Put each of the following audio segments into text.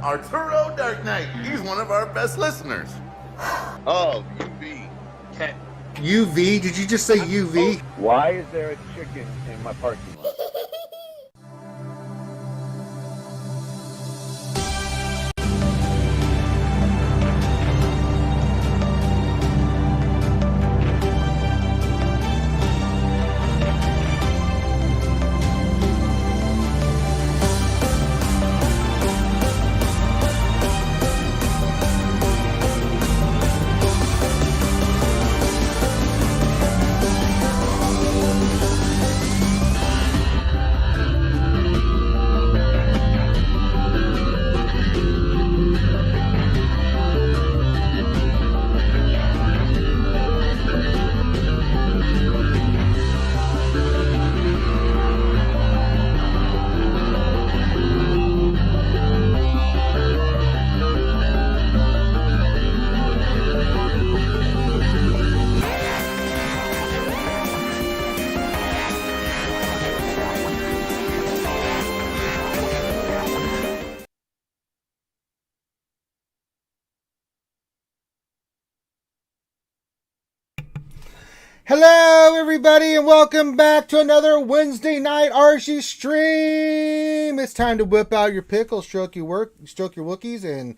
Arturo Dark Knight. He's one of our best listeners. Oh, UV. UV? Did you just say UV? Why is there a chicken in my parking lot? Hello, everybody, and welcome back to another Wednesday night Archie stream. It's time to whip out your pickle, stroke your Wookiees, and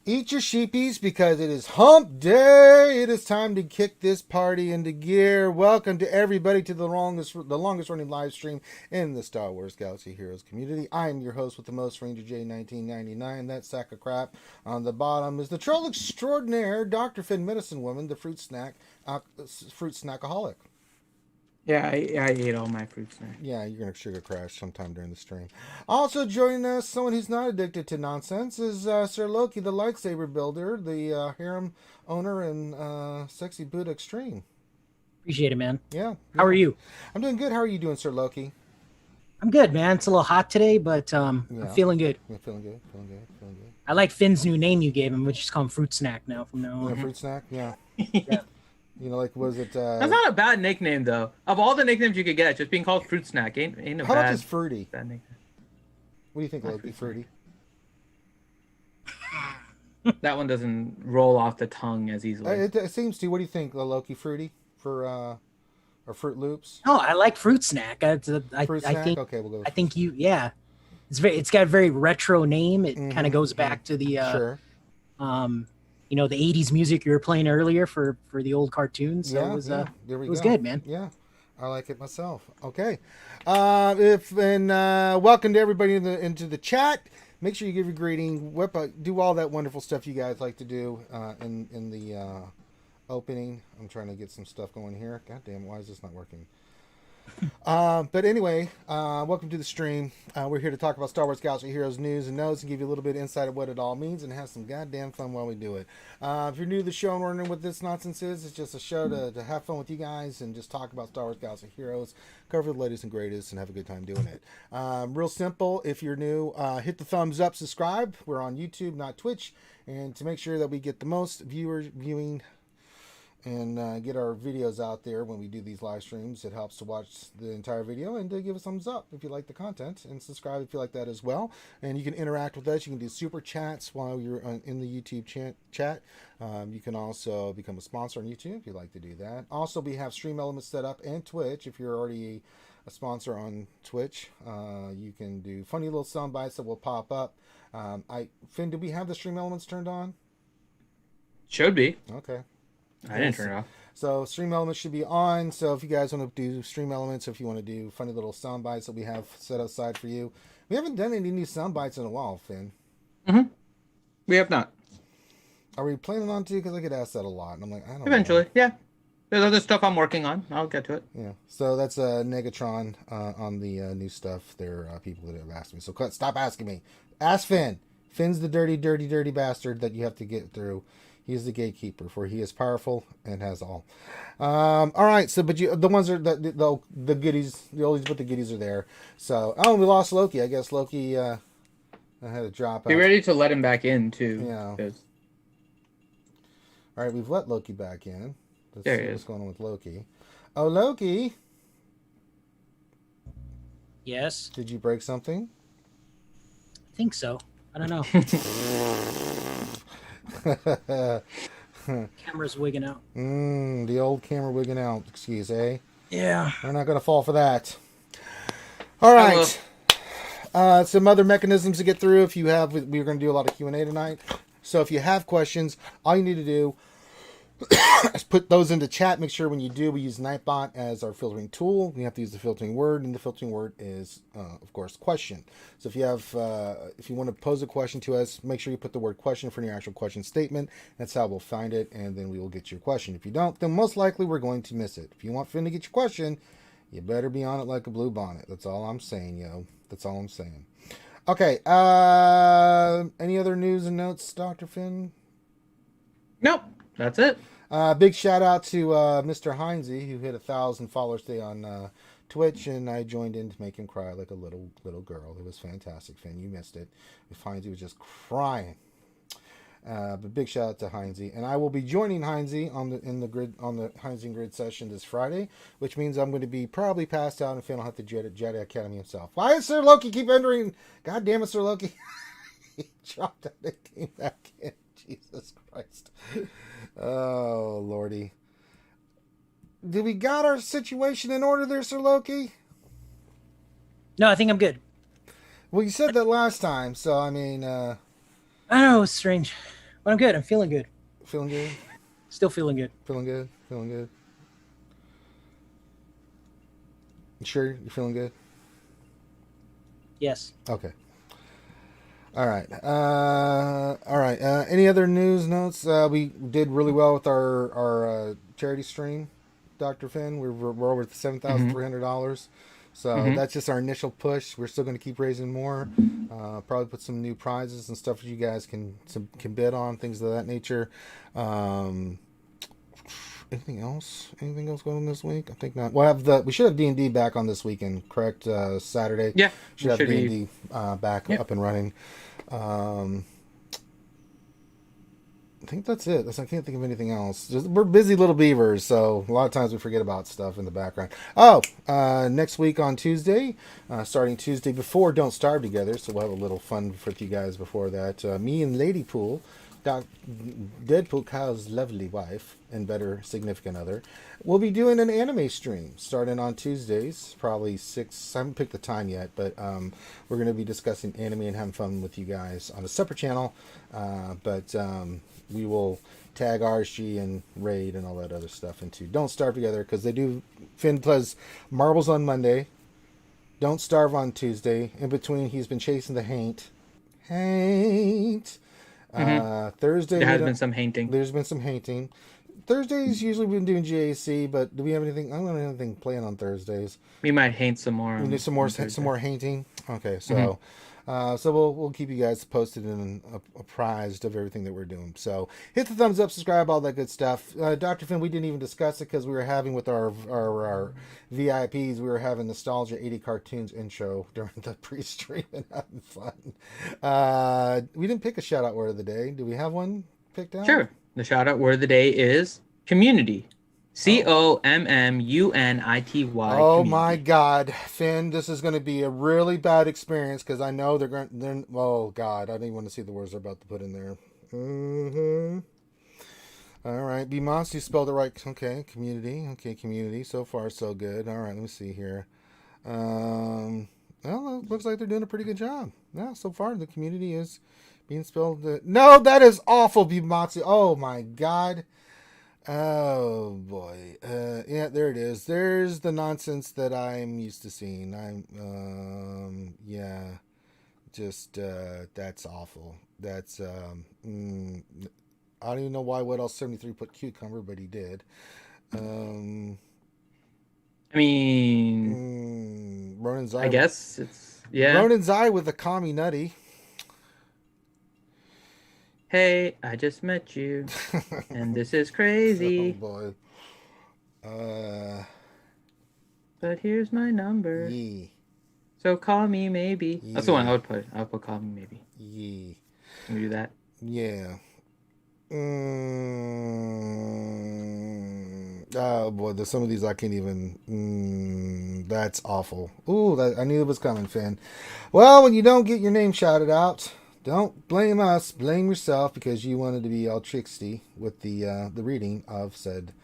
eat your sheepies because it is hump day. It is time to kick this party into gear. Welcome to everybody to the longest running live stream in the Star Wars Galaxy Heroes community. I am your host with the most, Ranger J 1999. That sack of crap on the bottom is the troll extraordinaire, Dr. Finn Medicine Woman, the fruit snackaholic. Yeah, I ate all my fruit snacks. Yeah, you're going to sugar crash sometime during the stream. Also joining us, someone who's not addicted to nonsense, is Sir Loki, the lightsaber builder, the harem owner, and Sexy Boot Extreme. Appreciate it, man. Yeah. How are you? I'm doing good. How are you doing, Sir Loki? I'm good, man. It's a little hot today, but I'm feeling good. Yeah, feeling good. I like Finn's new name you gave him, which is called Fruit Snack now from now on. Yeah, fruit snack? Yeah. Yeah. You know, like, was it... That's not a bad nickname, though. Of all the nicknames you could get, just being called Fruit Snack ain't a How bad... about just Fruity? Bad nickname. What do you think, Loki? Fruity? That one doesn't roll off the tongue as easily. It seems to. What do you think, Loki? Fruity? Or Fruit Loops? No, I like Fruit Snack. I think. Okay, we'll go. I think you. Yeah, it's got a very retro name. It kind of goes back to the sure. You know, the 80s music you were playing earlier for the old cartoons. So there we it was go. good, man. Yeah, I like it myself. Okay, welcome to everybody into the chat. Make sure you give your greeting, do all that wonderful stuff you guys like to do in the opening. I'm trying to get some stuff going here. God damn, why is this not working? But anyway, welcome to the stream. We're here to talk about Star Wars Galaxy Heroes news and notes and give you a little bit of insight of what it all means and have some goddamn fun while we do it. If you're new to the show and wondering what this nonsense is, it's just a show to have fun with you guys and just talk about Star Wars Galaxy Heroes, cover the latest and greatest, and have a good time doing it. Real simple. If you're new, hit the thumbs up, subscribe. We're on YouTube, not Twitch. And to make sure that we get the most viewing and get our videos out there when we do these live streams, it helps to watch the entire video and to give us a thumbs up if you like the content, and subscribe if you like that as well. And you can interact with us. You can do super chats while you're in the YouTube chat. You can also become a sponsor on YouTube if you'd like to do that. Also, we have Stream Elements set up and Twitch. If you're already a sponsor on Twitch, you can do funny little sound bites that will pop up. Finn, do we have the Stream Elements turned on? Should be. Okay. I didn't turn it off. So Stream Elements should be on. So if you guys want to do Stream Elements, if you want to do funny little sound bites that we have set aside for you. We haven't done any new sound bites in a while, Finn. Mm-hmm. We have not. Are we planning on to? Because I get asked that a lot. And I'm like, I don't know. Eventually, yeah. There's other stuff I'm working on. I'll get to it. Yeah. So that's Negatron on the new stuff. There are people that have asked me. So stop asking me. Ask Finn. Finn's the dirty bastard that you have to get through. He is the gatekeeper, for he is powerful and has all. All right, so but the ones are the goodies, the oldies but the goodies are there. So we lost Loki. I guess Loki had to drop out. Be ready to let him back in too. Yeah. 'Cause... All right, we've let Loki back in. Let's there see he what's is. going on with Loki. Oh, Loki. Yes. Did you break something? I think so. I don't know. Camera's wigging out. The old camera wigging out. Excuse, eh? Yeah. We're not going to fall for that. All right. Some other mechanisms to get through. If you have, we're going to do a lot of Q&A tonight. So if you have questions, all you need to do is put those into chat. Make sure when you do, we use Nightbot as our filtering tool. We have to use the filtering word, and the filtering word is, of course, question. So if you have, if you want to pose a question to us, make sure you put the word question for your actual question statement. That's how we'll find it, and then we will get your question. If you don't, then most likely we're going to miss it. If you want Finn to get your question, you better be on it like a blue bonnet. That's all I'm saying, yo. That's all I'm saying. Okay. Any other news and notes, Dr. Finn? Nope. That's it. Big shout out to Mr. Heinze, who hit 1,000 followers today on Twitch, and I joined in to make him cry like a little girl. It was fantastic, Finn. You missed it. Heinze was just crying. But big shout out to Heinze, and I will be joining Heinze on the Heinze Grid session this Friday, which means I'm going to be probably passed out, and Finn will have to Jedi Academy himself. Why does Sir Loki keep entering? God damn it, Sir Loki! He dropped out and came back in. Jesus Christ! Oh lordy! Do we got our situation in order there, Sir Loki? No, I think I'm good. Well, you said that last time, so I mean, I know, it's strange. But I'm good. I'm feeling good. feeling good. Still feeling good. Feeling good. Feeling good. You sure you're feeling good? Yes. Okay. All right. All right. Any other news notes? We did really well with our charity stream, Dr. Finn. We're over $7,300. So that's just our initial push. We're still going to keep raising more. Probably put some new prizes and stuff that you guys can bid on, things of that nature. Anything else? Anything else going on this week? I think not. We should have D&D back on this weekend, correct? Saturday. Yeah, should have D&D back up and running. I think that's it. I can't think of anything else. We're busy little beavers, so a lot of times we forget about stuff in the background. Next week on Tuesday, starting Tuesday before Don't Starve Together, so we'll have a little fun for you guys before that. Me and Lady Pool, Deadpool Kyle's lovely wife and better significant other, we'll be doing an anime stream starting on Tuesdays, probably 6. I haven't picked the time yet, but we're going to be discussing anime and having fun with you guys on a separate channel. But we will tag RSG and Raid and all that other stuff into Don't Starve Together, because they do. Finn plays Marbles on Monday, Don't Starve on Tuesday. In between, he's been chasing the Haint. Thursday There has been some hainting. There's been some hainting. Thursdays usually we've been doing GAC, but do we have anything? I don't have anything planned on Thursdays. We might haint some more. We need some more hainting. Okay, so so we'll keep you guys posted and apprised of everything that we're doing. So hit the thumbs up, subscribe, all that good stuff. Dr. Finn, we didn't even discuss it because we were having with our VIPs, we were having Nostalgia 80 Cartoons intro during the pre-stream and having fun. We didn't pick a shout out word of the day. Do we have one picked out? Sure. The shout out word of the day is community. COMMUNITY. Oh my God, Finn! This is going to be a really bad experience because I know they're going. Oh God, I don't even want to see the words they're about to put in there. All right, be monster. You spelled it right. Okay, community. Okay, community. So far, so good. All right, let me see here. Well, it looks like they're doing a pretty good job. Yeah, so far the community is being spelled. No, that is awful, Bimatsu. Oh my God. Oh boy. Yeah, there it is. There's the nonsense that I'm used to seeing. Yeah. Just that's awful. That's I don't even know why What Else 73 put cucumber, but he did. I mean, Ronan's eye. I guess it's Ronan's eye with a commie nutty. Hey, I just met you, and this is crazy. Oh boy. But here's my number. Yee. So call me maybe. That's the one I would put. I would put call me maybe. Yee. Can we do that? Yeah. Oh boy, there's some of these I can't even. That's awful. Ooh, I knew it was coming, Finn. Well, when you don't get your name shouted out, Don't blame us. Blame yourself because you wanted to be all tricksy with the reading of said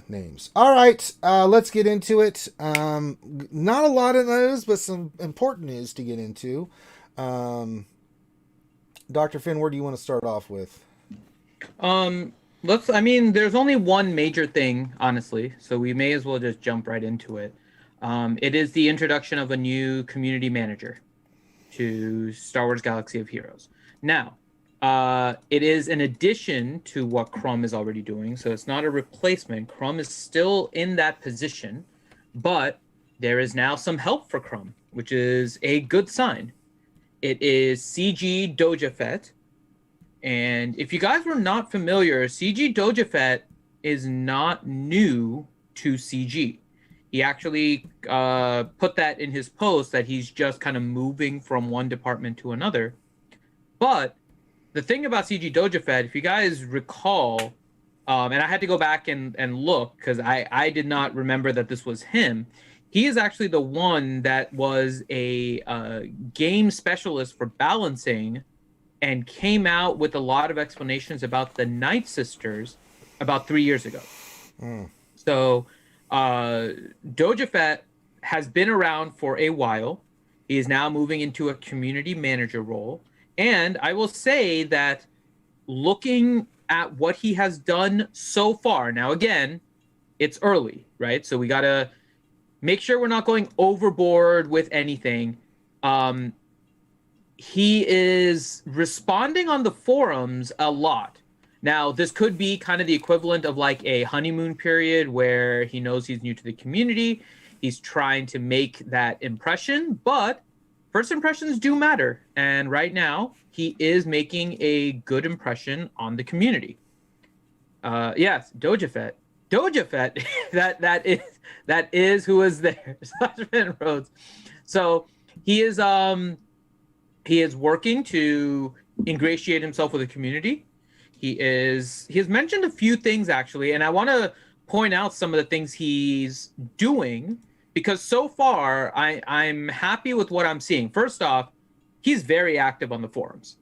names. All right, let's get into it. Not a lot of news, but some important news to get into. Dr. Finn, where do you want to start off with? There's only one major thing, honestly, so we may as well just jump right into it. It is the introduction of a new community manager to Star Wars Galaxy of Heroes. Now, it is an addition to what Crumb is already doing, so it's not a replacement. Crumb is still in that position, but there is now some help for Crumb, which is a good sign. It is CG Dojafet, and if you guys were not familiar, CG Dojafet is not new to CG. He actually put that in his post that he's just kind of moving from one department to another. But the thing about CG Dojafet, if you guys recall, and I had to go back and look because I did not remember that this was him. He is actually the one that was a game specialist for balancing and came out with a lot of explanations about the Night Sisters about 3 years ago. So Dojafet has been around for a while. He is now moving into a community manager role. And I will say that looking at what he has done so far, now again, it's early, right? So we got to make sure we're not going overboard with anything. He is responding on the forums a lot. Now, this could be kind of the equivalent of like a honeymoon period where he knows he's new to the community. He's trying to make that impression, but first impressions do matter. And right now, he is making a good impression on the community. Yes, Dojafet. Dojafet, that is who is there. Rhodes. So he is working to ingratiate himself with the community. He has mentioned a few things actually, and I want to point out some of the things he's doing because so far I'm happy with what I'm seeing. First off, he's very active on the forums.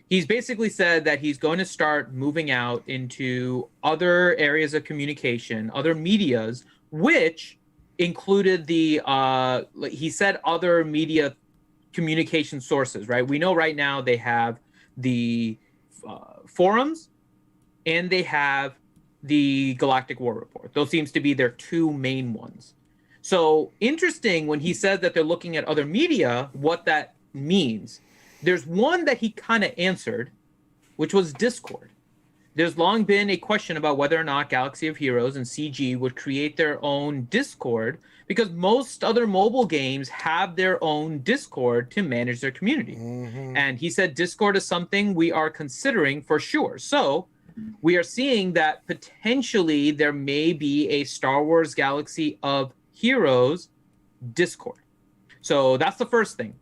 He's basically said that he's going to start moving out into other areas of communication, other medias, which included he said other media communication sources, right? We know right now they have the forums and they have the Galactic War Report. Those seems to be their two main ones. So interesting when he says that they're looking at other media, what that means. There's one that he kind of answered, which was Discord. There's long been a question about whether or not Galaxy of Heroes and CG would create their own Discord because most other mobile games have their own Discord to manage their community. And he said Discord is something we are considering for sure. So we are seeing that potentially there may be a Star Wars Galaxy of Heroes Discord. So that's the first thing.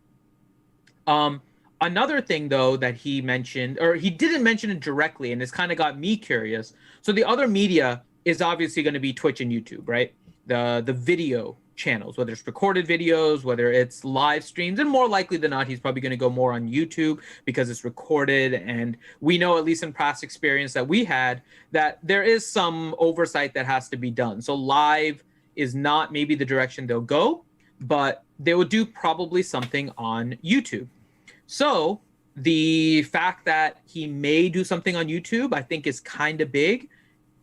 Another thing, though, that he mentioned, or he didn't mention it directly, and this kind of got me curious. So the other media is obviously going to be Twitch and YouTube, right? The video channels, whether it's recorded videos, whether it's live streams, and more likely than not, he's probably going to go more on YouTube because it's recorded. And we know, at least in past experience that we had, that there is some oversight that has to be done. So live is not maybe the direction they'll go, but they will do probably something on YouTube. So the fact that he may do something on YouTube, I think is kind of big.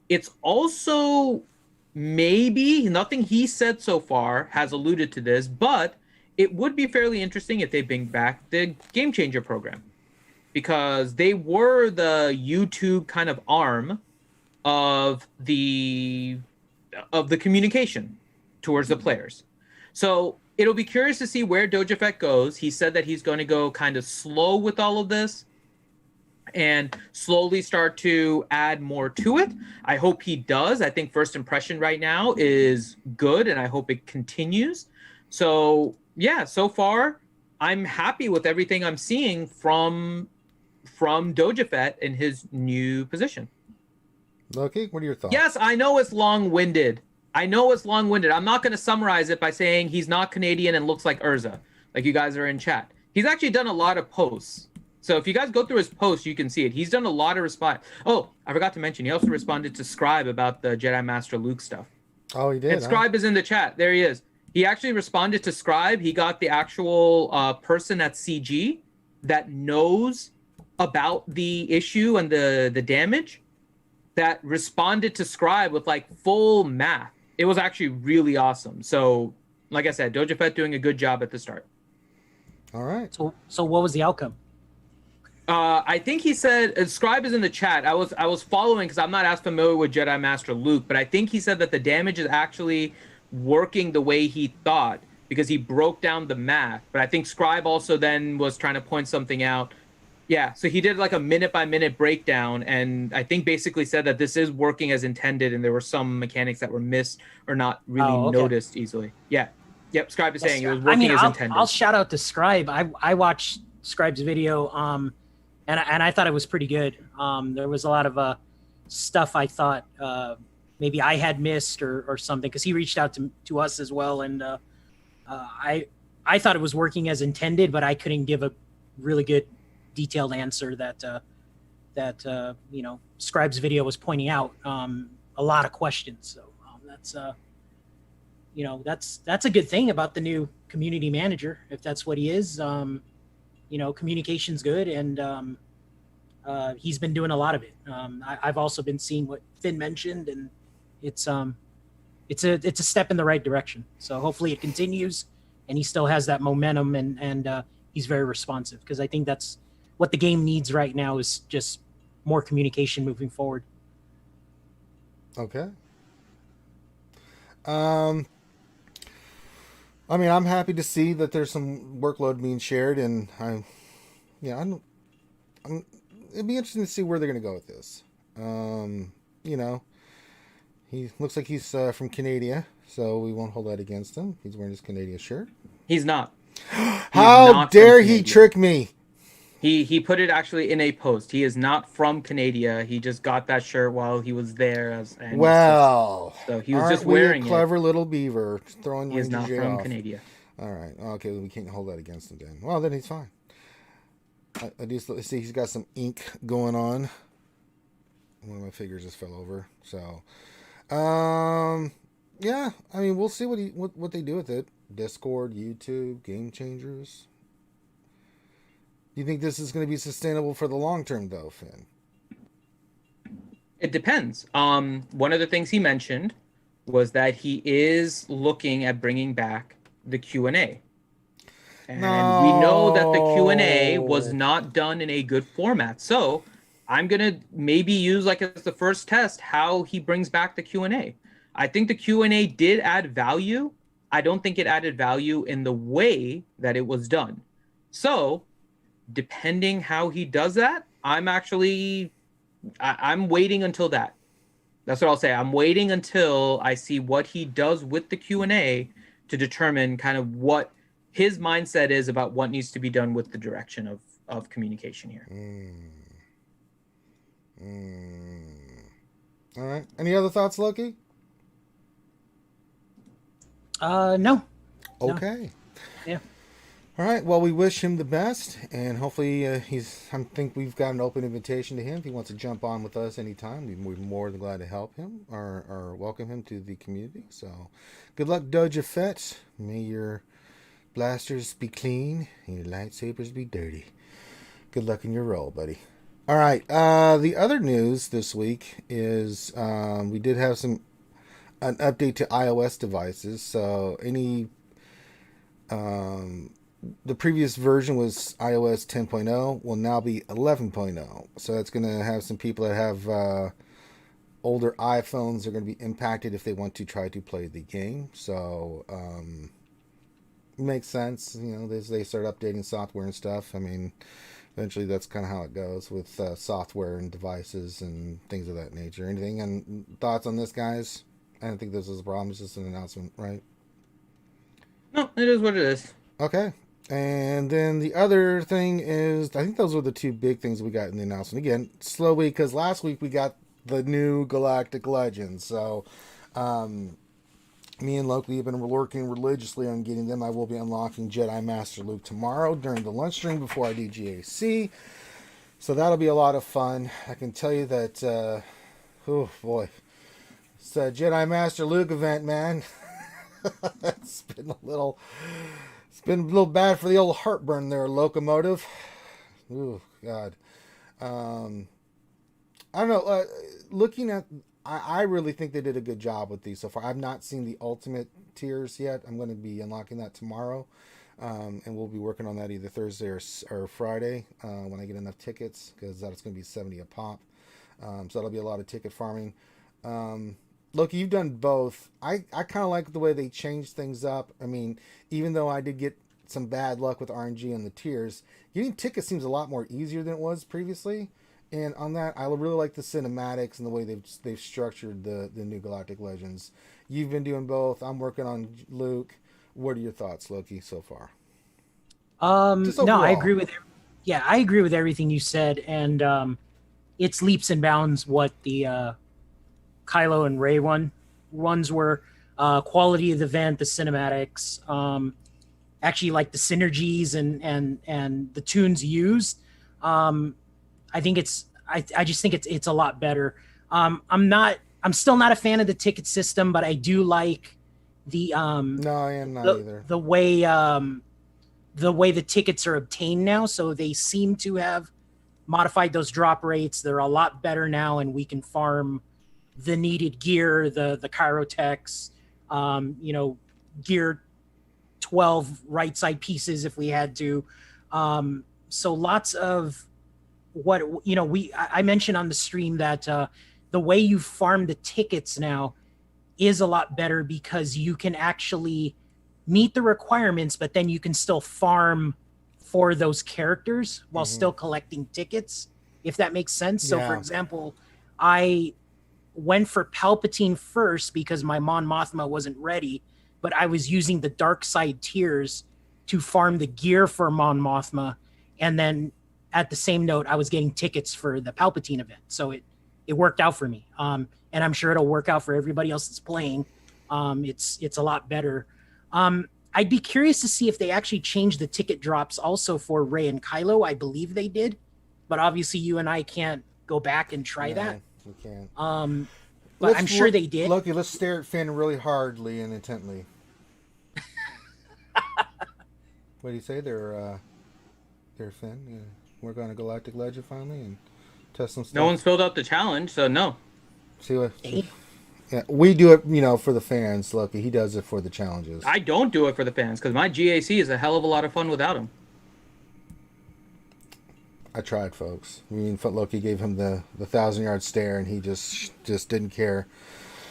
It's also maybe, nothing he said so far has alluded to this, but it would be fairly interesting if they bring back the Game Changer program because they were the YouTube kind of arm of the communication towards the players. So it'll be curious to see where Dojafet goes. He said that he's going to go kind of slow with all of this and slowly start to add more to it. I hope he does. I think first impression right now is good, and I hope it continues. So, yeah, so far, I'm happy with everything I'm seeing from Dojafet in his new position. Loki, what are your thoughts? Yes, I know it's long-winded. I'm not going to summarize it by saying he's not Canadian and looks like Urza, like you guys are in chat. He's actually done a lot of posts So if you guys go through his posts, you can see it. He's done a lot of response. Oh, I forgot to mention, he also responded to Scribe about the Jedi Master Luke stuff. Oh, he did. And Scribe is in the chat. There he is. He actually responded to Scribe. He got the actual person at CG that knows about the issue and the damage that responded to Scribe with like full math. It was actually really awesome. So, like I said, Doja Fett doing a good job at the start. All right. So what was the outcome? I think he said Scribe is in the chat. I was following because I'm not as familiar with Jedi Master Luke, but I think he said that the damage is actually working the way he thought because he broke down the math. But I think Scribe also then was trying to point something out. Yeah, so he did like a minute by minute breakdown, and I think basically said that this is working as intended, and there were some mechanics that were missed or not really noticed easily. Yeah, yep. Scribe is saying it was working as intended. I'll shout out to Scribe. I watched Scribe's video, and I thought it was pretty good. There was a lot of stuff I thought maybe I had missed or something, because he reached out to us as well, and I thought it was working as intended, but I couldn't give a really good detailed answer that Scribe's video was pointing out a lot of questions. So that's a good thing about the new community manager, if that's what he is. Communication's good, and he's been doing a lot of it. I've also been seeing what Finn mentioned, and it's a step in the right direction. So hopefully it continues, and he still has that momentum, and he's very responsive, because I think that's what the game needs right now, is just more communication moving forward. Okay. I mean, I'm happy to see that there's some workload being shared, and it'd be interesting to see where they're going to go with this. He looks like he's from Canada, so we won't hold that against him. He's wearing his Canadian shirt. He's not. How dare he trick me? He put it actually in a post. He is not from Canada. He just got that shirt while he was there. So he was just wearing it. Clever little beaver throwing. He is not from off. Canada. All right. Okay, we can't hold that against him then. Well, then he's fine. I do see he's got some ink going on. One of my figures just fell over. So, yeah. I mean, we'll see what they do with it. Discord, YouTube, Game Changers. Do you think this is going to be sustainable for the long term, though, Finn? It depends. One of the things he mentioned was that he is looking at bringing back the Q&A. And we know that the Q&A was not done in a good format. So I'm going to maybe use, like, as the first test, how he brings back the Q&A. I think the Q&A did add value. I don't think it added value in the way that it was done. So depending how he does that, I'm waiting until that. That's what I'll say. I'm waiting until I see what he does with the Q&A to determine kind of what his mindset is about what needs to be done with the direction of communication here. All right. Any other thoughts, Loki? No. Okay. Yeah. All right. Well, we wish him the best, and hopefully I think we've got an open invitation to him. If he wants to jump on with us anytime, we're more than glad to help him or welcome him to the community. So, good luck, Doja Fett. May your blasters be clean and your lightsabers be dirty. Good luck in your role, buddy. All right. The other news this week is we did have an update to iOS devices. So the previous version was iOS 10.0, will now be 11.0. So that's going to have some people that have older iPhones are going to be impacted if they want to try to play the game. So makes sense, as they start updating software and stuff. I mean, eventually that's kind of how it goes with software and devices and things of that nature. Anything and thoughts on this, guys? I don't think this is a problem. It's just an announcement, right? No, it is what it is. Okay. And then the other thing is, I think those were the two big things we got in the announcement. Again, slowly, because last week we got the new Galactic Legends. So, Me and Loki have been working religiously on getting them. I will be unlocking Jedi Master Luke tomorrow during the lunch stream before I do GAC. So that'll be a lot of fun. I can tell you that, oh boy, it's a Jedi Master Luke event, man. It's been a little bad for the old heartburn there, Locomotive. Ooh, God. I don't know. Looking at, I really think they did a good job with these so far. I've not seen the ultimate tiers yet. I'm going to be unlocking that tomorrow. And we'll be working on that either Thursday or Friday when I get enough tickets, because that's going to be 70 a pop. So that'll be a lot of ticket farming. Look, you've done both. I kind of like the way they changed things up. I mean, even though I did get some bad luck with RNG and the tiers, getting tickets seems a lot more easier than it was previously. And on that, I really like the cinematics and the way they've structured the new Galactic Legends. You've been doing both. I'm working on Luke. What are your thoughts, Loki, so far? No, I agree with. Yeah, I agree with everything you said, and it's leaps and bounds what the Kylo and Rey ones were. Quality of the event, the cinematics, actually like the synergies and the tunes used. I think I just think it's a lot better. I'm still not a fan of the ticket system, but I do like the no, I am not either. The way the tickets are obtained now. So they seem to have modified those drop rates. They're a lot better now, and we can farm the needed gear, the Chirotechs, gear 12 right side pieces if we had to. So lots of what, I mentioned on the stream that the way you farm the tickets now is a lot better, because you can actually meet the requirements, but then you can still farm for those characters while still collecting tickets, if that makes sense. So for example, I went for Palpatine first because my Mon Mothma wasn't ready, but I was using the dark side tiers to farm the gear for Mon Mothma, and then at the same note, I was getting tickets for the Palpatine event. So it worked out for me. And I'm sure it'll work out for everybody else that's playing. It's a lot better. I'd be curious to see if they actually changed the ticket drops also for Rey and Kylo. I believe they did, but obviously you and I can't go back and try that. We can't. But I'm sure they did. Loki, let's stare at Finn really hardly and intently. What do you say? They're Finn. Yeah. Work on a Galactic Legend finally and test some stuff. No one's filled out the challenge, so no. See what? Yeah, we do it, for the fans. Loki, he does it for the challenges. I don't do it for the fans because my GAC is a hell of a lot of fun without him. I tried, folks. I mean, Loki gave him the 1,000-yard stare, and he just didn't care.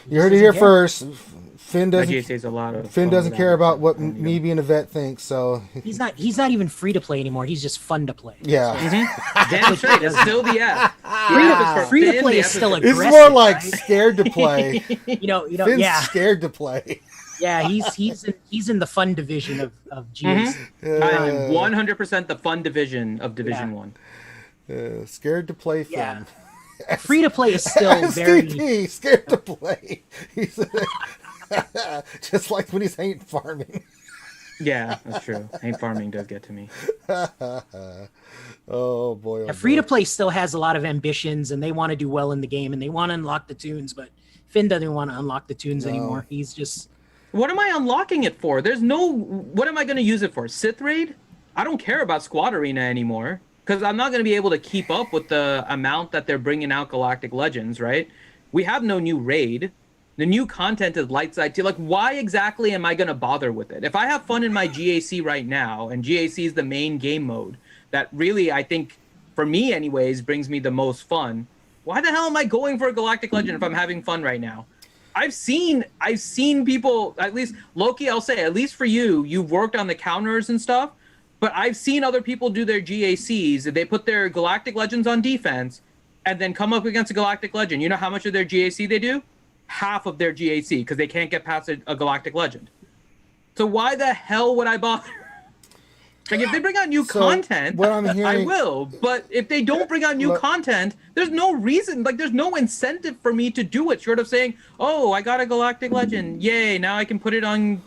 You heard it here first. Finn doesn't care about what me being a vet thinks. So he's not even free to play anymore. He's just fun to play. Yeah, damn straight. It's still the F. Free to play is still aggressive. It's more like right? scared to play. Finn's scared to play. Yeah, he's in the fun division of GAC. I am 100% the fun division of Division 1. Scared to play Finn. Yeah. Free to play is still very scared to play. He's just like when he's ain't farming. Yeah, that's true. Ain't farming does get to me. Oh boy! Free to play still has a lot of ambitions, and they want to do well in the game, and they want to unlock the tunes. But Finn doesn't want to unlock the tunes anymore. He's just. What am I unlocking it for? What am I going to use it for? Sith Raid? I don't care about Squad Arena anymore. Because I'm not going to be able to keep up with the amount that they're bringing out Galactic Legends, right? We have no new raid. The new content is light side tier. Like, why exactly am I going to bother with it? If I have fun in my GAC right now, and GAC is the main game mode that really, I think, for me anyways, brings me the most fun, why the hell am I going for a Galactic Legend if I'm having fun right now? I've seen people, at least, Loki, I'll say, at least for you, you've worked on the counters and stuff. But I've seen other people do their GACs. They put their Galactic Legends on defense and then come up against a Galactic Legend. You know how much of their GAC they do? Half of their GAC, because they can't get past a Galactic Legend. So why the hell would I bother? Like if they bring out new So, content, what I'm I hearing- will. But if they don't bring out new Look- content, there's no reason. Like there's no incentive for me to do it. Short of saying, "Oh, I got a Galactic Legend! Yay! Now I can put it on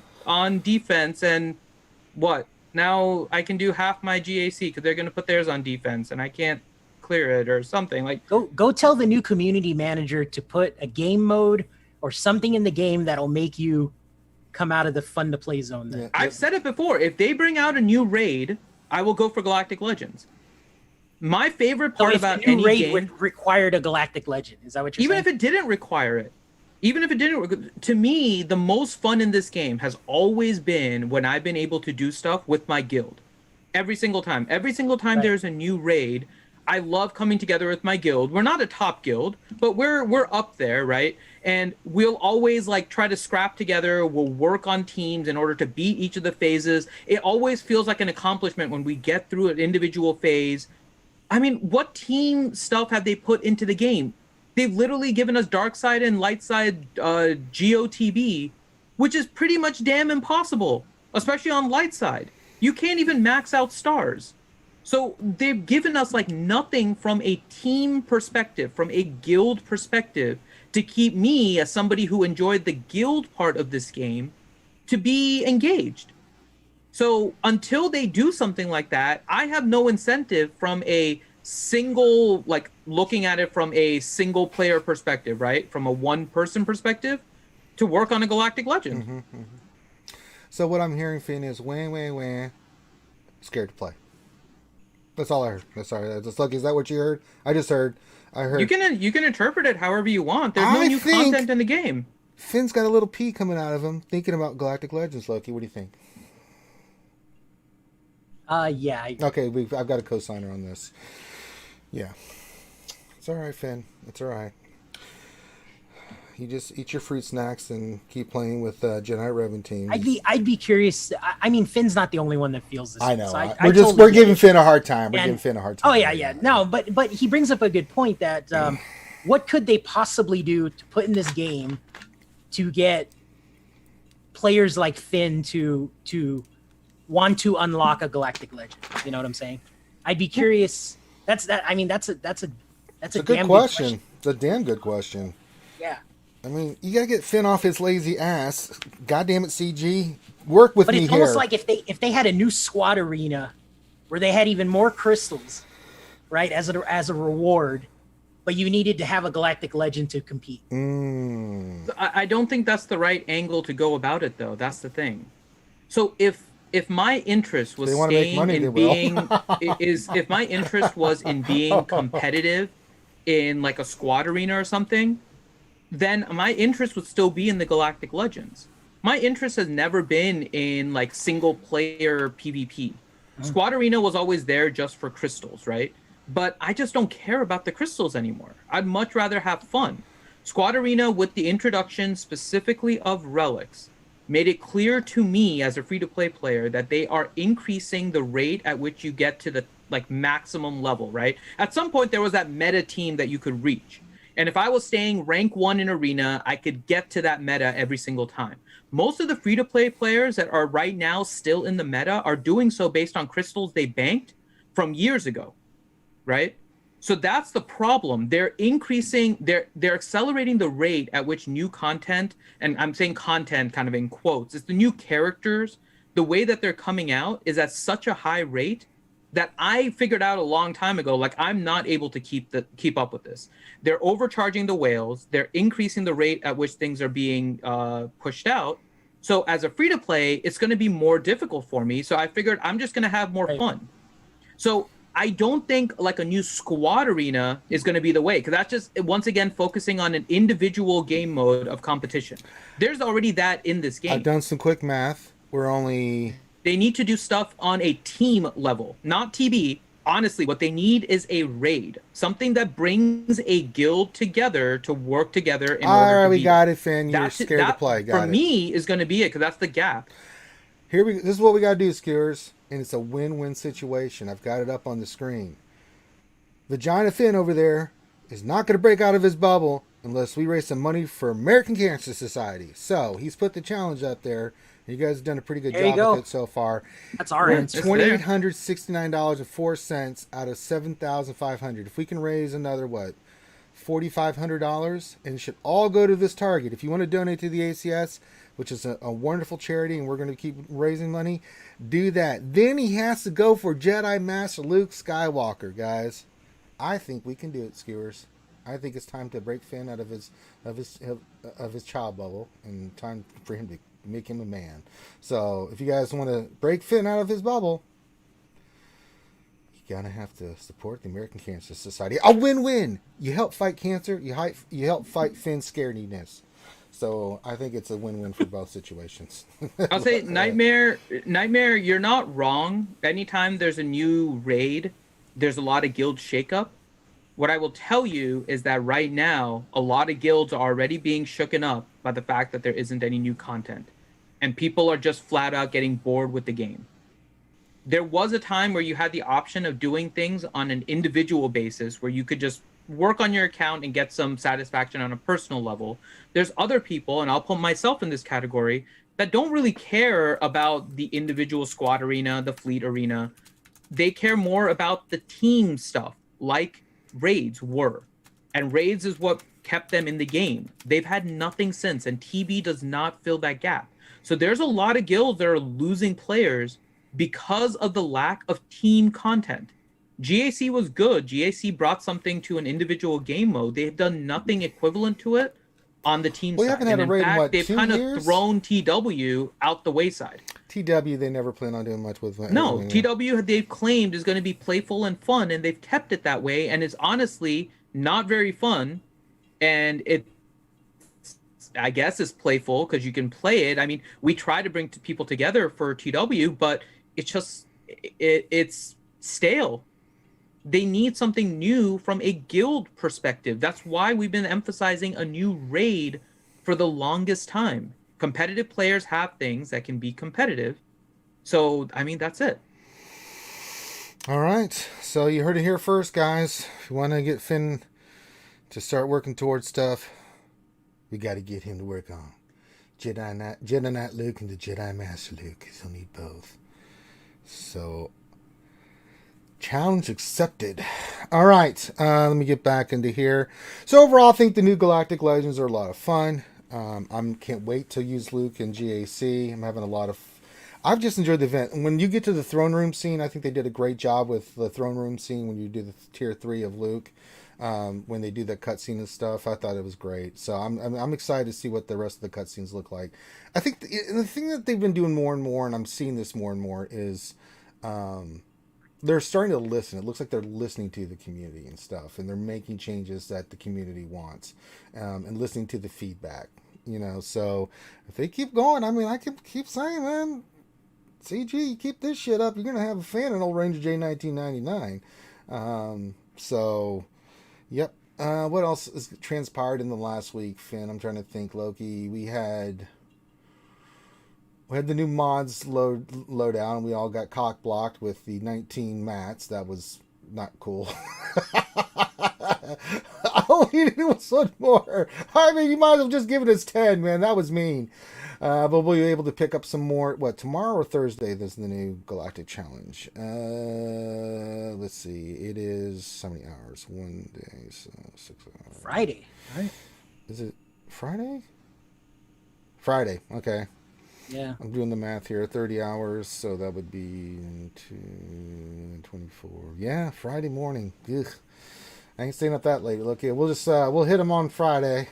defense and what? Now I can do half my GAC because they're gonna put theirs on defense and I can't clear it or something." Like Go tell the new community manager to put a game mode or something in the game that'll make you come out of the fun to play zone then. Yeah. I've said it before. If they bring out a new raid, I will go for Galactic Legends. My favorite So part if about the new any raid game, required a Galactic Legend, is that what you're even saying? if it didn't require it, to me, the most fun in this game has always been when I've been able to do stuff with my guild. Every single time Right. there's a new raid, I love coming together with my guild. We're not a top guild, but we're up there, right? And we'll always like try to scrap together. We'll work on teams in order to beat each of the phases. It always feels like an accomplishment when we get through an individual phase. I mean, what team stuff have they put into the game? They've literally given us dark side and light side GOTB, which is pretty much damn impossible, especially on light side. You can't even max out stars. So they've given us like nothing from a team perspective, from a guild perspective, to keep me, as somebody who enjoyed the guild part of this game, to be engaged. So until they do something like that, I have no incentive from a single, like looking at it from a single player perspective, right? From a one person perspective, to work on a Galactic Legend. So what I'm hearing, Finn, is wah, scared to play. That's all I heard. That's all right. Just like, is that what you heard? I heard. You can interpret it however you want. There's no I new think- content in the game. Finn's got a little pee coming out of him, thinking about Galactic Legends. Loki, what do you think? Yeah. Okay, I've got a co-signer on this. Yeah, it's all right, Finn. It's all right. You just eat your fruit snacks and keep playing with Jedi Revan teams. I'd be curious. I mean, Finn's not the only one that feels this. I way, know. so I we're totally get giving it. Finn a hard time. We're And- giving Finn a hard time. Oh yeah. No, but he brings up a good point that what could they possibly do to put in this game to get players like Finn to want to unlock a Galactic Legend? You know what I'm saying? I'd be curious. That's a It's a damn good question. It's a damn good question. Yeah. I mean, you gotta get Finn off his lazy ass. God damn it, CG. Work with But me it's here. almost like if they had a new squad arena where they had even more crystals, right, as a reward, but you needed to have a Galactic Legend to compete. I don't think that's the right angle to go about it, though. That's the thing. So if my interest was They wanna make staying money, they in will. being if my interest was in being competitive in like a squad arena or something, then my interest would still be in the Galactic Legends. My interest has never been in like single player PvP. Squad arena was always there just for crystals, right? But I just don't care about the crystals anymore. I'd much rather have fun. Squad arena, with the introduction specifically of relics, made it clear to me as a free-to-play player that they are increasing the rate at which you get to the like maximum level, right? At some point there was that meta team that you could reach. And if I was staying rank 1 in arena, I could get to that meta every single time. Most of the free-to-play players that are right now still in the meta are doing so based on crystals they banked from years ago, right? So that's the problem. They're accelerating the rate at which new content, and I'm saying content kind of in quotes, it's the new characters, the way that they're coming out is at such a high rate that I figured out a long time ago, like I'm not able to keep up with this. They're overcharging the whales. They're increasing the rate at which things are being pushed out. So as a free-to-play, it's going to be more difficult for me. So I figured I'm just going to have more fun. So I don't think like a new squad arena is going to be the way, because that's just, once again, focusing on an individual game mode of competition. There's already that in this game. I've done some quick math. We're only... They need to do stuff on a team level, not TB. Honestly, what they need is a raid, something that brings a guild together to work together in All order right, to we beat got it. it, Finn. You're scared to play. Got for it. me, is going to be it, because that's the gap. This is what we got to do, Skewers. And it's a win-win situation. I've got it up on the screen. Vagina Finn over there is not going to break out of his bubble unless we raise some money for American Cancer Society. So he's put the challenge up there. You guys have done a pretty good There you job go. with it so far. That's our We're at answer. $2,869.04 out of $7,500. If we can raise another $4,500, and it should all go to this target. If you want to donate to the ACS, which is a wonderful charity, and we're going to keep raising money, do that. Then he has to go for Jedi Master Luke Skywalker, guys. I think we can do it, skewers. I think it's time to break Finn out of his child bubble, and time for him to make him a man. So if you guys want to break Finn out of his bubble, you're gonna have to support the American Cancer Society. A win-win. You help fight cancer. You help fight Finn's scarediness. So I think it's a win-win for both situations. I'll say Nightmare, you're not wrong. Anytime there's a new raid, there's a lot of guild shakeup. What I will tell you is that right now, a lot of guilds are already being shooken up by the fact that there isn't any new content. And people are just flat out getting bored with the game. There was a time where you had the option of doing things on an individual basis where you could just work on your account and get some satisfaction on a personal level. There's other people, and I'll put myself in this category, that don't really care about the individual squad arena, the fleet arena. They care more about the team stuff, like raids were. And raids is what kept them in the game. They've had nothing since, and TB does not fill that gap. So there's a lot of guilds that are losing players because of the lack of team content. GAC was good. GAC brought something to an individual game mode. They've done nothing equivalent to it on the team We side. haven't had And a in raid in, fact, what, they've 2 kind years? of thrown TW out the wayside. TW, they never plan on doing much with. No, TW they've claimed is going to be playful and fun, and they've kept it that way, and it's honestly not very fun. And it, I guess, is playful because you can play it. I mean, we try to bring people together for TW, but it's just it's stale. They need something new from a guild perspective. That's why we've been emphasizing a new raid for the longest time. Competitive players have things that can be competitive. So, I mean, that's it. All right. So you heard it here first, guys. If you want to get Finn to start working towards stuff, we got to get him to work on Jedi Knight Luke and the Jedi Master Luke. He'll need both. So, challenge accepted. All right. Let me get back into here. So overall, I think the new Galactic Legends are a lot of fun. I can't wait to use Luke and GAC. I'm having a lot of... I've just enjoyed the event. And when you get to the throne room scene, I think they did a great job with the throne room scene when you do the tier 3 of Luke. When they do the cutscene and stuff, I thought it was great. So I'm excited to see what the rest of the cutscenes look like. I think the thing that they've been doing more and more, and I'm seeing this more and more, is they're starting to listen. It looks like they're listening to the community and stuff, and they're making changes that the community wants, and listening to the feedback. So if they keep going, I mean, I can keep saying, man, CG, you keep this shit up, you're gonna have a fan in Old Ranger J1999. So, yep. What else has transpired in the last week, Finn? I'm trying to think. Loki, we had the new mods load out, and we all got cock blocked with the 19 mats. That was not cool. All we needed was one more. I mean, you might as well just give it as 10, man. That was mean. But we'll be able to pick up some more. What, tomorrow or Thursday? There's the new Galactic Challenge. Let's see. It is how many hours? 1 day, so 6 hours. Friday, right? Is it Friday? Friday. Okay. Yeah. I'm doing the math here. 30 hours, so that would be 24. Yeah, Friday morning. Ugh. I ain't staying up that late. Okay, we'll just we'll hit them on Friday.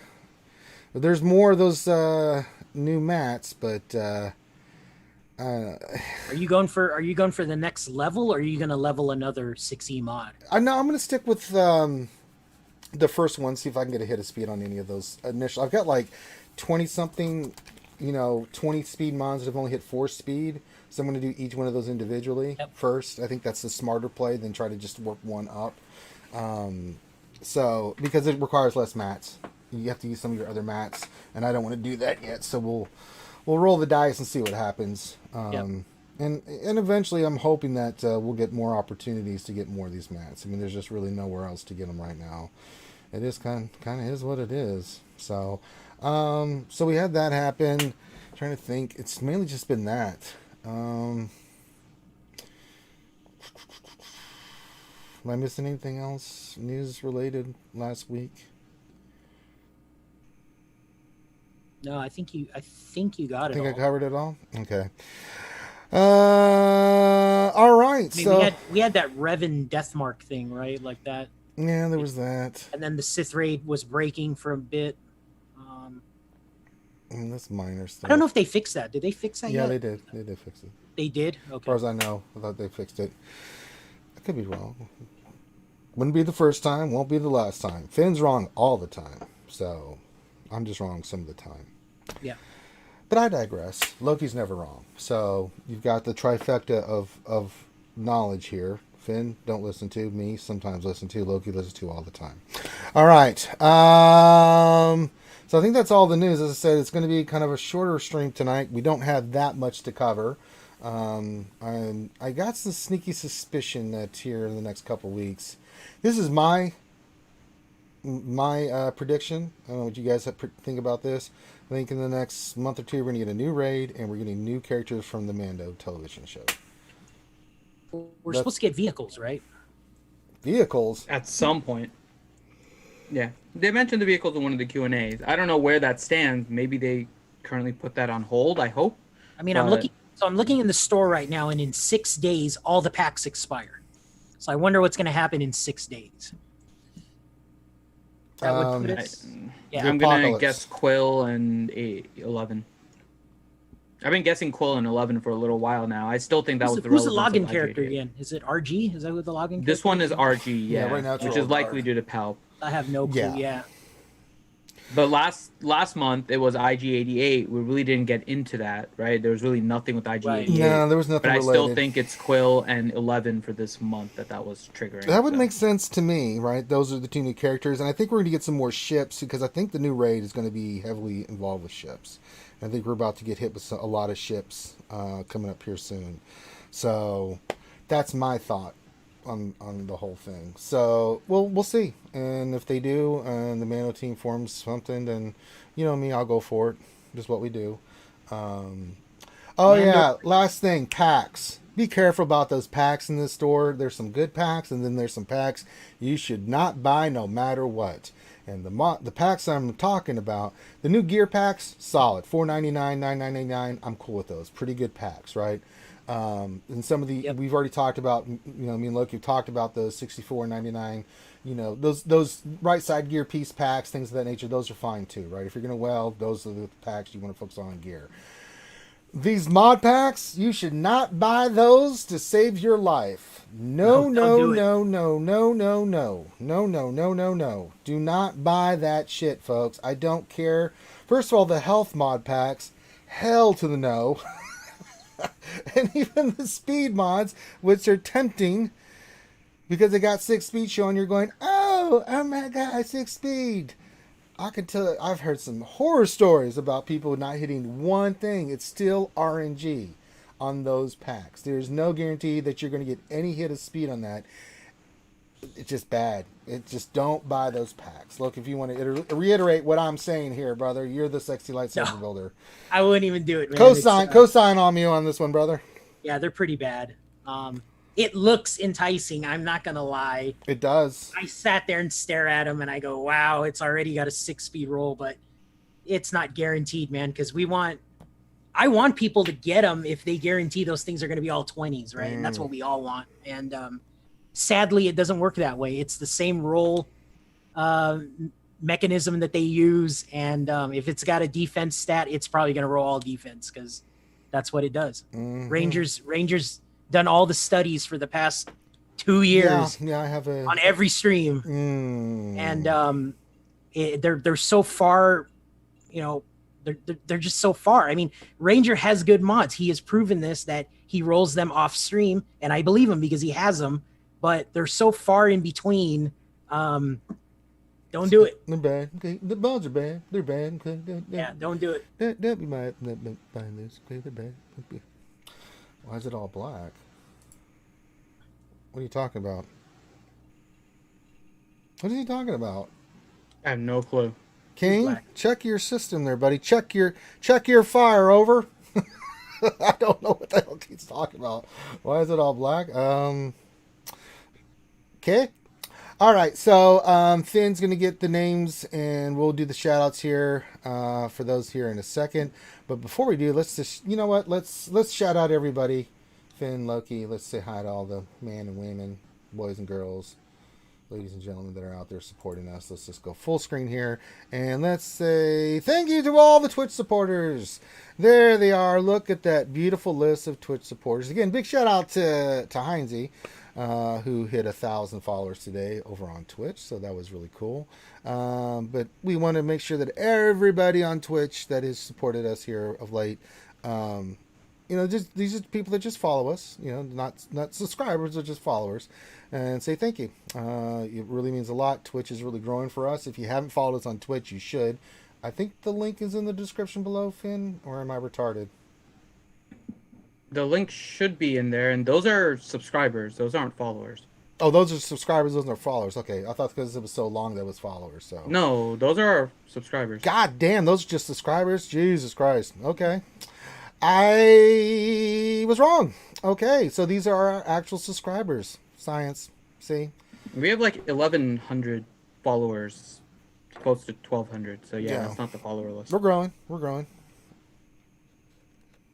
There's more of those new mats, but are you going for the next level, or are you going to level another 6E mod? I'm going to stick with the first one. See if I can get a hit of speed on any of those initial. I've got like 20 something. 20 speed mods that have only hit 4 speed. So I'm going to do each one of those individually first. I think that's the smarter play than try to just work one up. So, because it requires less mats. You have to use some of your other mats, and I don't want to do that yet. So we'll roll the dice and see what happens. And eventually I'm hoping that we'll get more opportunities to get more of these mats. I mean, there's just really nowhere else to get them right now. it is kind of is what it is. So, so we had that happen. Trying to think, it's mainly just been that. Am I missing anything else news related last week? No, I think you got I it. think I all. covered it all. Okay. All right. I mean, So we had that Revan Deathmark thing, right? Like that, yeah, there was that. and then the Sith raid was breaking for a bit. I mean, that's minor stuff. I don't know if they fixed that. Did they fix that Yeah, yet? they did. They did fix it. They did. As Okay. far as I know, I thought they fixed it. I could be wrong. Wouldn't be the first time. Won't be the last time. Finn's wrong all the time. So I'm just wrong some of the time. Yeah. But I digress. Loki's never wrong. So you've got the trifecta of knowledge here. Finn, don't listen to. Me, sometimes listen to. Loki, listen to all the time. All right. So I think that's all the news. As I said, it's going to be kind of a shorter stream tonight. We don't have that much to cover. I got some sneaky suspicion that here in the next couple weeks. This is my prediction. I don't know what you guys think about this. I think in the next month or two, we're going to get a new raid, and we're getting new characters from the Mando television show. We're supposed to get vehicles, right? Vehicles? At some point. Yeah. They mentioned the vehicles in one of the Q&As. I don't know where that stands. Maybe they currently put that on hold, I hope. I mean, I'm looking in the store right now, and in 6 days, all the packs expire. So I wonder what's going to happen in 6 days. That would put us, yeah. I'm going to Apocalypse. guess Quill and 11. I've been guessing Quill and 11 for a little while now. I still think that was the who's the relevance of login character IGA. again? Is it RG? Is that what the login character This one is RG, Yeah, yeah, right now it's which all is likely guard. due to PAL. I have no clue. Yeah. Yeah. But last month it was IG88. We really didn't get into that, right? There was really nothing with IG88. Right. No, there was nothing But I related. still think it's Quill and 11 for this month that was triggering. That would so. make sense to me, right? Those are the two new characters, and I think we're going to get some more ships because I think the new raid is going to be heavily involved with ships. I think we're about to get hit with a lot of ships coming up here soon. So that's my thought on the whole thing. So we'll see, and if they do, and the Mano team forms something, then you know me, I'll go for it. Just what we do. Yeah, last thing, packs. Be careful about those packs in the store. There's some good packs, and then there's some packs you should not buy no matter what. And the packs I'm talking about, the new gear packs, solid. $4.99, $9.99. I'm cool with those. Pretty good packs, right? And some of the we've already talked about. You know, me and Loki have talked about those $64.99. You know, those right side gear piece packs, things of that nature. Those are fine too, right? If you're gonna weld, those are the packs you want to focus on gear. These mod packs, you should not buy those to save your life. No. Do not buy that shit, folks. I don't care. First of all, the health mod packs, hell to the no. And even the speed mods, which are tempting, because they got 6 speed showing, you're going, oh my god, 6 speed. I can tell. I've heard some horror stories about people not hitting one thing. It's still RNG on those packs. There's no guarantee that you're going to get any hit of speed on that. It's just bad. It just don't buy those packs. Look, if you want to reiterate what I'm saying here, brother, you're the sexy lightsaber builder. I wouldn't even do it, man. Cosign on me on this one, brother. Yeah, they're pretty bad. It looks enticing. I'm not gonna lie. It does. I sat there and stare at them, and I go, "Wow, it's already got a 6-speed roll," but it's not guaranteed, man. Because I want people to get them if they guarantee those things are going to be all 20s, right? And that's what we all want. And sadly, it doesn't work that way. It's the same roll mechanism that they use, and if it's got a defense stat, it's probably going to roll all defense because that's what it does. Mm-hmm. Rangers done all the studies for the past 2 years. Yeah, I have on every stream, and they're so far, you know. They're just so far. I mean, Ranger has good mods. He has proven this, that he rolls them off stream, and I believe him because he has them. But they're so far in between. Don't do it. They're bad. Okay, the mods are bad. They're bad. Okay, Yeah, don't do it. Don't be mad buying this. Okay, they're bad. Okay. Why is it all black? What are you talking about? What is he talking about? I have no clue. King, black. check your system there, buddy. Check your fire. Over. I don't know what the hell he's talking about. Why is it all black? Okay. All right. So Finn's gonna get the names, and we'll do the shout outs here for those here in a second. But before we do, let's just, you know what? Let's shout out everybody. Finn, Loki. Let's say hi to all the men and women, boys and girls, ladies and gentlemen that are out there supporting us. Let's just go full screen here, and let's say thank you to all the Twitch supporters. There they are. Look at that beautiful list of Twitch supporters. Again, big shout out to Heinze, who hit 1,000 followers today over on Twitch, so that was really cool. But we want to make sure that everybody on Twitch that has supported us here of late, just these are people that just follow us, not subscribers, but just followers, and say thank you. It really means a lot. Twitch is really growing for us. If you haven't followed us on Twitch, you should. I think the link is in the description below, Finn, or am I retarded? The link should be in there, and those are subscribers. Those aren't followers. Oh, those are subscribers. Those are followers. Okay, I thought because it was so long that was followers. So No, those are our subscribers. God damn, those are just subscribers. Jesus Christ. Okay, I was wrong. Okay, so these are our actual subscribers. Science. See. We have like 1,100 followers, close to 1,200. So yeah, Yeah. that's not the follower list. We're growing. We're growing.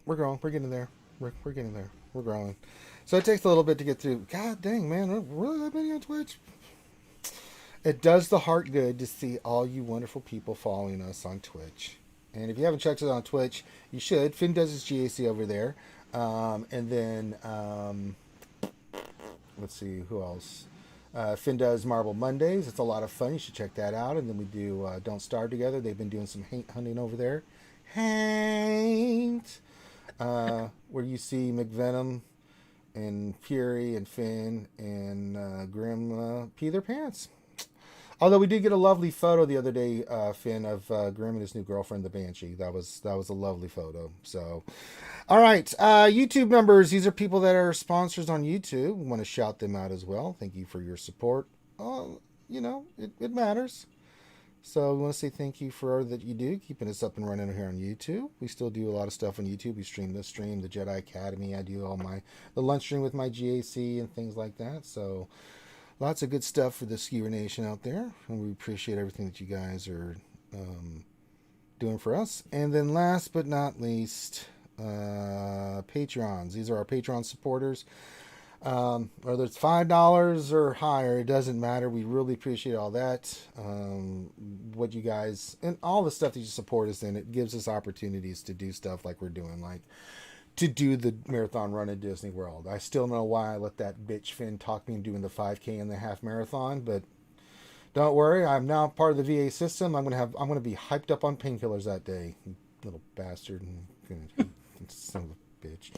We're growing. We're getting there. We're getting there. We're growing. So it takes a little bit to get through. God dang, man. We're really that many on Twitch? It does the heart good to see all you wonderful people following us on Twitch. And if you haven't checked it out on Twitch, you should. Finn does his GAC over there. And then, let's see, who else? Finn does Marble Mondays. It's a lot of fun. You should check that out. And then we do Don't Starve together. They've been doing some haint hunting over there. Haint! Where you see McVenom and Fury and Finn and Grim pee their pants. Although we did get a lovely photo the other day, Finn, of Grim and his new girlfriend, the Banshee. That was a lovely photo. So, all right, YouTube members. These are people that are sponsors on YouTube. We want to shout them out as well. Thank you for your support. It matters. So we want to say thank you for all that you do, keeping us up and running here on YouTube. We still do a lot of stuff on YouTube. We stream this stream, the Jedi Academy. I do all the lunch stream with my GAC and things like that. So lots of good stuff for the Skewer Nation out there. And we appreciate everything that you guys are doing for us. And then last but not least, Patreons. These are our Patreon supporters. Whether it's $5 or higher, it doesn't matter. We really appreciate all that. What you guys and all the stuff that you support us in, it gives us opportunities to do stuff like we're doing, like to do the marathon run at Disney World. I still don't know why I let that bitch Finn talk me into doing the 5K and the half marathon, but don't worry, I'm now part of the VA system. I'm gonna be hyped up on painkillers that day, little bastard, son of a bitch.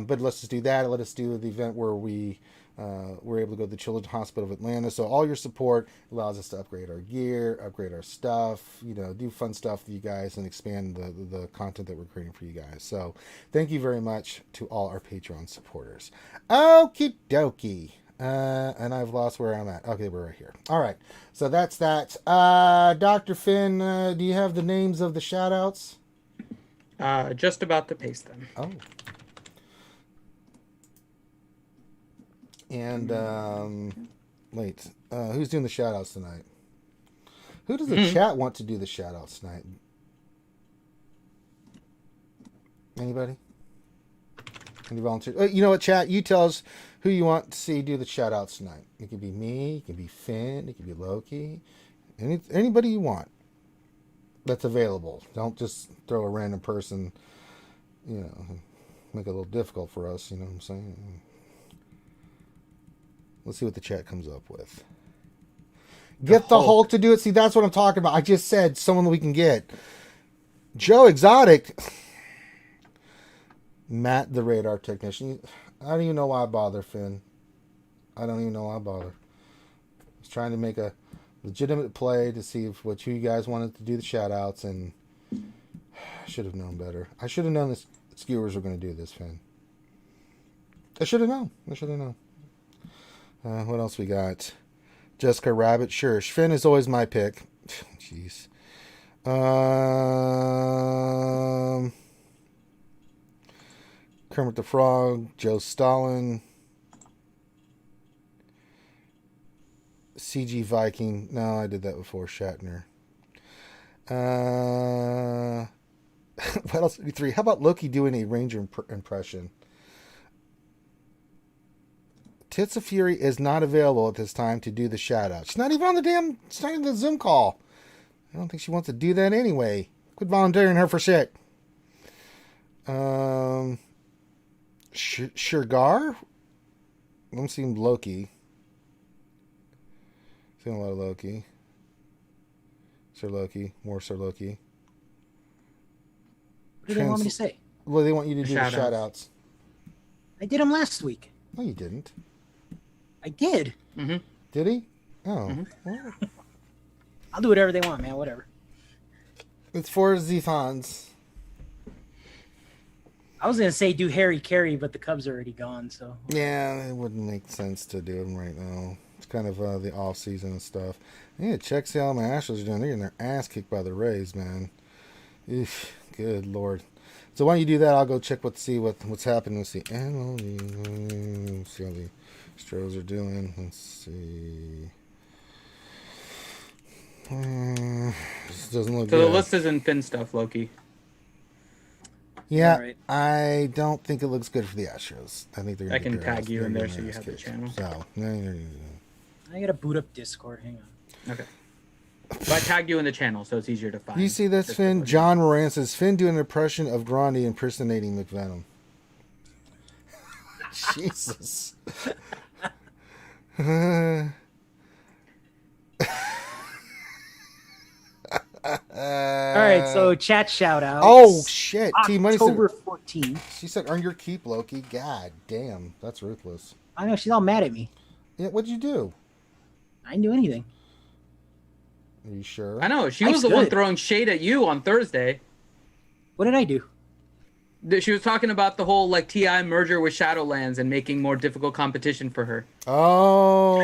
But let's just do that. Let us do the event where we're able to go to the Children's Hospital of Atlanta. So all your support allows us to upgrade our gear, upgrade our stuff, do fun stuff for you guys and expand the content that we're creating for you guys. So thank you very much to all our Patreon supporters. Okie dokie. And I've lost where I'm at. Okay, we're right here. All right. So that's that. Dr. Finn, do you have the names of the shout outs? Just about to paste them. Oh. And, wait, who's doing the shout-outs tonight? Who does the chat want to do the shout-outs tonight? Anybody? Any volunteers? You know what, chat? You tell us who you want to see do the shout-outs tonight. It could be me, it could be Finn, it could be Loki. Anybody you want that's available. Don't just throw a random person, make it a little difficult for us, you know what I'm saying? Let's see what the chat comes up with. Get the Hulk to do it. See, that's what I'm talking about. I just said someone that we can get. Joe Exotic. Matt, the radar technician. I don't even know why I bother, Finn. I don't even know why I bother. I was trying to make a legitimate play to see what you guys wanted to do the shout outs, and I should have known better. I should have known the skewers were going to do this, Finn. I should have known. What else we got? Jessica Rabbit, sure. Finn is always my pick. Jeez. Kermit the Frog, Joe Stalin, CG Viking. No, I did that before. Shatner. What else? 3. How about Loki doing a Ranger impression? Tits of Fury is not available at this time to do the shout out. She's not even on the damn starting the Zoom call. I don't think she wants to do that anyway. Quit volunteering her for shit. Shergar? I'm seeing Loki. Seeing a lot of Loki. Sir Loki. More Sir Loki. What do they want me to say? Well, they want you to do the shout outs. I did them last week. No, you didn't. I did. Mm-hmm. Did he? Oh. Mm-hmm. Well, I'll do whatever they want, man. Whatever. it's for the fans. I was gonna say do Harry Carey, but the Cubs are already gone. So Yeah, it wouldn't make sense to do them right now. It's kind of the off season and stuff. I need to check see how my Astros are doing. They're getting their ass kicked by the Rays, man. Eesh, good lord. So why don't you do that? I'll go check see what's happening. Let's see. See how the Astros are doing. Let's see. This doesn't look So good. the list isn't Finn stuff, Loki. Yeah, All right. I don't think it looks good for the Astros. I think they're going I can tag you in there so you have the channel. So, I gotta boot up Discord. Hang on. Okay. So I tagged you in the channel, so it's easier to find. you see this, Just Finn? look. John Moran says, Finn doing an impression of Grundy impersonating McVenom. Jesus. All right, so chat shout out. Oh, shit. T Money said, October 14th. she said, earn your keep, Loki. God damn. That's ruthless. I know she's all mad at me. Yeah, what'd you do? I didn't do anything. Are you sure? I know she I was the one stood. throwing shade at you on Thursday. What did I do? She was talking about the whole like TI merger with Shadowlands and making more difficult competition for her. Oh.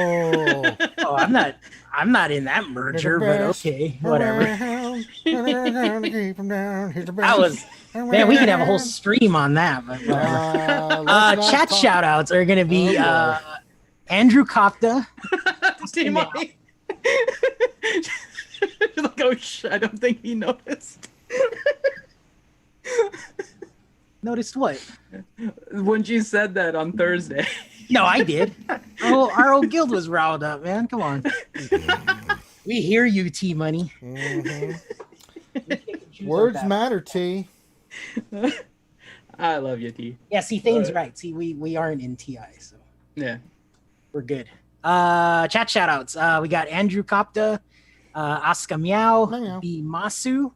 Oh, I'm not in that merger, but okay, whatever. That was man. We could have a whole stream on that, but whatever. Chat shout outs are gonna be Andrew Kopta. T-Money. She's like, oh shit, I don't think he noticed. Noticed what? When she said that on Thursday. No, I did. Oh, our old guild was riled up, man. Come on. We hear you, T Money. Words matter, T. I love you, T. Yeah, see, Thane's right. See, we aren't in TI, so Yeah. we're good. Chat shout outs. We got Andrew Kopta, Aska Meow, Meow. B Masu,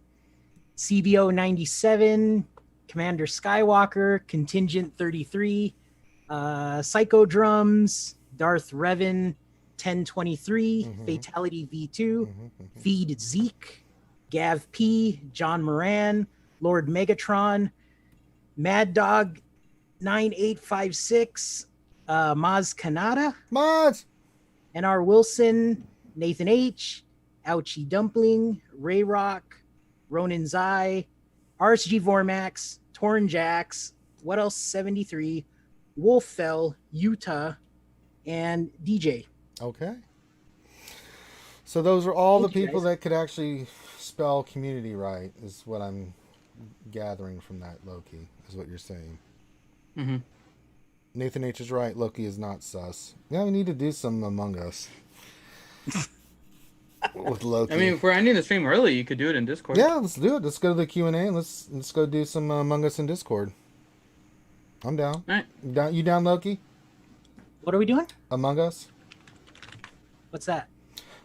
CBO 97, Commander Skywalker, Contingent 33, Psycho Drums, Darth Revan, 1023, Fatality V2, Feed Zeke, Gav P, John Moran, Lord Megatron, Mad Dog 9856, Maz Kanata, Mods. NR Wilson, Nathan H, Ouchie Dumpling, Ray Rock, Ronan Zai, RSG Vormax, Torn Jax, What Else 73, Wolf Fell, Utah, and DJ. Okay. So those are all Thank the you, people guys. that could actually spell community right, is what I'm gathering from that, Loki, is what you're saying. Mm-hmm. Nathan H is right. Loki is not sus. Yeah, we need to do some Among Us with Loki. I mean, if we're ending the stream early, you could do it in Discord. yeah, let's do it. Let's go to the Q&A and let's go do some Among Us in Discord. I'm down. All right. You down, Loki? What are we doing? Among Us? What's that?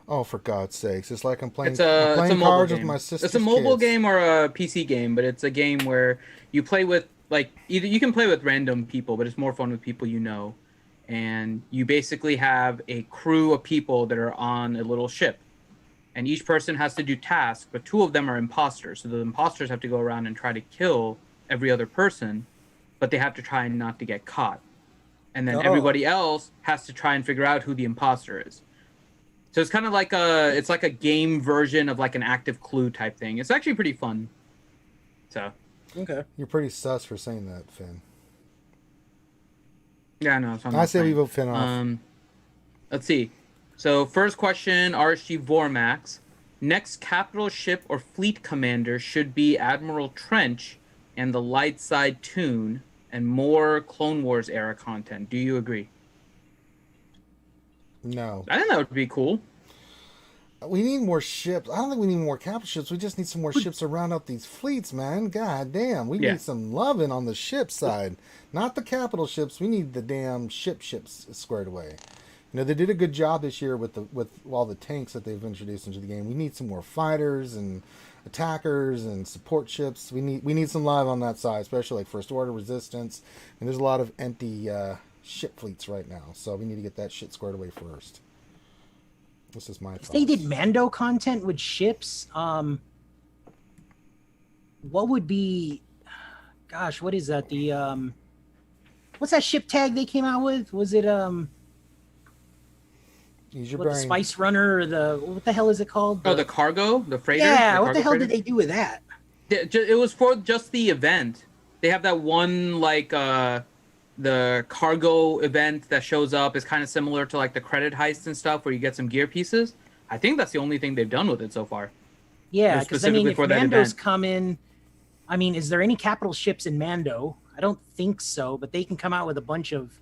Oh, for God's sakes! It's like I'm playing, It's a mobile cards game. with my sister's It's a mobile kids. game or a PC game, but it's a game where you play with like either you can play with random people, but it's more fun with people you know, and you basically have a crew of people that are on a little ship, and each person has to do tasks, but two of them are imposters, so the imposters have to go around and try to kill every other person, but they have to try not to get caught, and then Oh. everybody else has to try and figure out who the imposter is. So it's kind of like a game version of like an active clue type thing. It's actually pretty fun. So. Okay. You're pretty sus for saying that, Finn. Yeah, no. I say we vote Finn off. Let's see. So first question, RSG Vormax. Next capital ship or fleet commander should be Admiral Trench and the light side tune and more Clone Wars era content. Do you agree? No. I think that would be cool. We need more ships. I don't think we need more capital ships. We just need some more ships to round out these fleets, man. God damn. We need some loving on the ship side. Not the capital ships. We need the damn ships squared away. You know, they did a good job this year with all the tanks that they've introduced into the game. We need some more fighters and attackers and support ships. We need some love on that side, especially like First Order, Resistance. And there's a lot of empty ship fleets right now. So we need to get that shit squared away first. This is my thoughts. If they did Mando content with ships, what would be, gosh, what is that? The what's that ship tag they came out with? Was it Use your the brain. Spice Runner or what the hell is it called? The cargo, the freighter. Yeah, what the hell freighter? did they do with that? It was for just the event. They have that one like the cargo event that shows up is kind of similar to like the credit heist and stuff where you get some gear pieces. I think that's the only thing they've done with it so far. Yeah, because I mean, if Mando's event. come in, I mean, is there any capital ships in Mando? I don't think so, but they can come out with a bunch of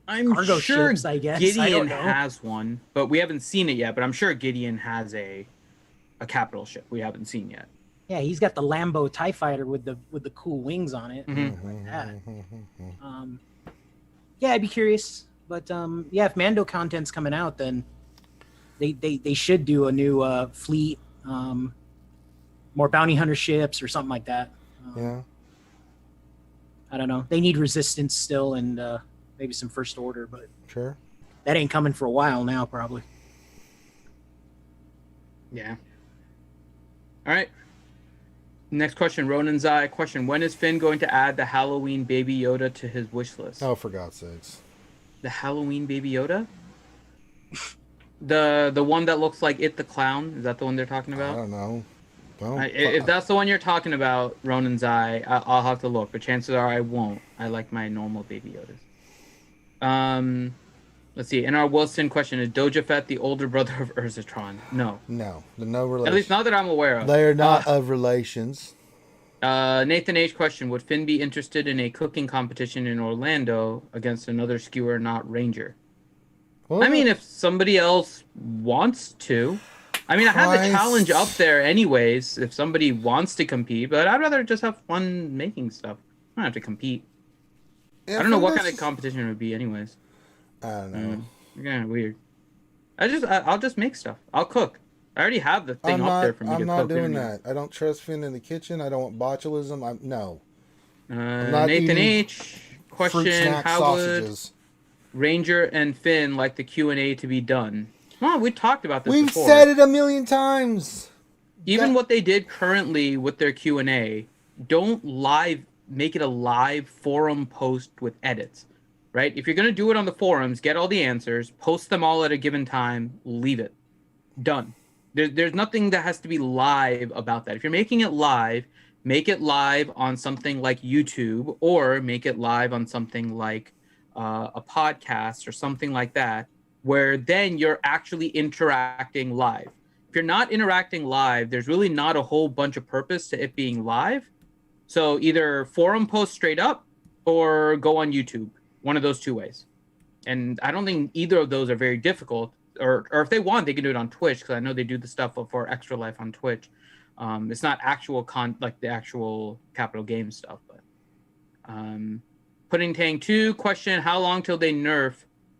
cargo sure ships, I guess. Gideon has one, but we haven't seen it yet. But I'm sure Gideon has a capital ship we haven't seen yet. Yeah, he's got the Lambo TIE Fighter with the cool wings on it. Mm-hmm. Like that. Yeah, I'd be curious. But yeah, if Mando content's coming out, then they should do a new fleet, more bounty hunter ships or something like that. Yeah. I don't know. They need Resistance still and maybe some First Order, but Sure. that ain't coming for a while now, probably. Yeah. All right. Next question, Ronan Zai. Question: when is Finn going to add the Halloween Baby Yoda to his wish list? Oh, for God's sakes! The Halloween Baby Yoda? The one that looks like It the Clown? Is that the one they're talking I about? don't know. Well, If that's the one you're talking about, Ronan Zai, I'll have to look, but chances are I won't. I like my normal Baby Yodas. Let's see. And our Wilson question is: Doja Fett the older brother of Urzatron? No. no relation. At least not that I'm aware of. They are not of relations. Nathan H. question: would Finn be interested in a cooking competition in Orlando against another skewer not Ranger? Well, I mean, if somebody else wants to. I mean, I have the challenge up there anyways, if somebody wants to compete, but I'd rather just have fun making stuff. I don't have to compete. I don't know what kind of competition it would be anyways. I don't know. Kind of weird. I'll just make stuff. I'll cook. I already have the thing up there for me to cook. I'm not doing that. I don't trust Finn in the kitchen. I don't want botulism. No. Nathan H. question: how would Ranger and Finn like the Q&A to be done? Well, we talked about this before. We've said it a million times. Even what they did currently with their Q&A, don't make it a live forum post with edits. Right? If you're going to do it on the forums, get all the answers, post them all at a given time, leave it. Done. There's nothing that has to be live about that. If you're making it live, make it live on something like YouTube or make it live on something like a podcast or something like that, where then you're actually interacting live. If you're not interacting live, there's really not a whole bunch of purpose to it being live. So either forum post straight up or go on YouTube. One of those two ways. And I don't think either of those are very difficult. Or if they want, they can do it on Twitch, because I know they do the stuff for Extra Life on Twitch. It's not actual like the actual Capital Games stuff. But Pudding Tang 2 question: how long till they nerf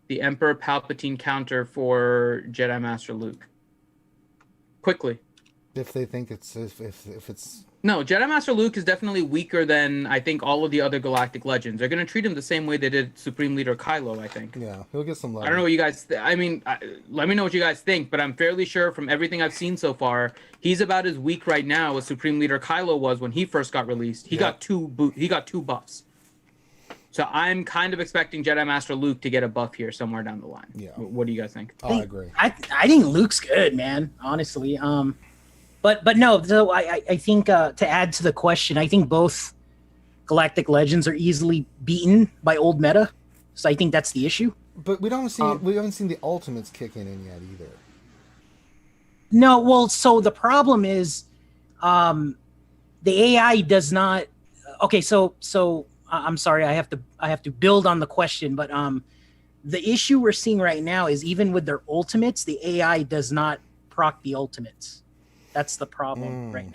the Emperor Palpatine counter for Jedi Master Luke? Quickly. If they think if it's No, Jedi Master Luke is definitely weaker than I think all of the other Galactic Legends. They're going to treat him the same way they did Supreme Leader Kylo, I think. Yeah, he'll get some love. I don't know what you guys let me know what you guys think, but I'm fairly sure from everything I've seen so far, he's about as weak right now as Supreme Leader Kylo was when he first got released. He got two buffs. So I'm kind of expecting Jedi Master Luke to get a buff here somewhere down the line. Yeah. What do you guys think? I agree. I think Luke's good, man. Honestly, but no. So I think to add to the question, I think both Galactic Legends are easily beaten by old meta. So I think that's the issue. But we don't see we haven't seen the ultimates kicking in yet either. No, well, so the problem is, the AI does not. Okay, so I'm sorry, I have to build on the question, but the issue we're seeing right now is even with their ultimates, the AI does not proc the ultimates. That's the problem right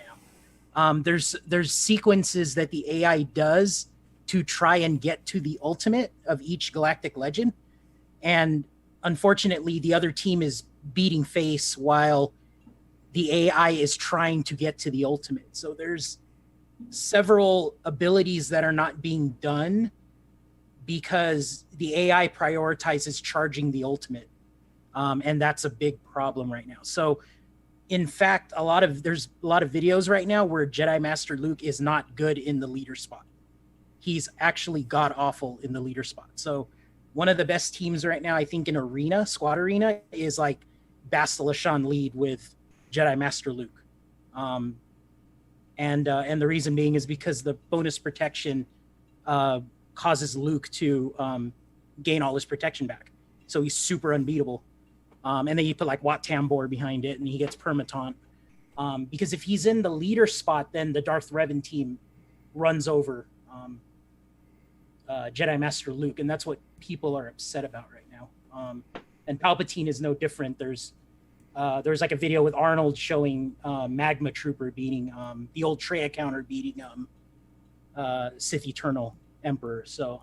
now. There's sequences that the AI does to try and get to the ultimate of each Galactic Legend, and unfortunately, the other team is beating face while the AI is trying to get to the ultimate. So there's several abilities that are not being done because the AI prioritizes charging the ultimate. And that's a big problem right now. So in fact, there's a lot of videos right now where Jedi Master Luke is not good in the leader spot. He's actually god awful in the leader spot. So one of the best teams right now, I think in arena, squad arena, is like Bastila lead with Jedi Master Luke. And the reason being is because the bonus protection causes Luke to gain all his protection back. So he's super unbeatable. And then you put like Wat Tambor behind it and he gets permataunt. Because if he's in the leader spot, then the Darth Revan team runs over Jedi Master Luke. And that's what people are upset about right now. And Palpatine is no different. There's like a video with Arnold showing Magma Trooper beating the old Trey counter beating Sith Eternal Emperor. So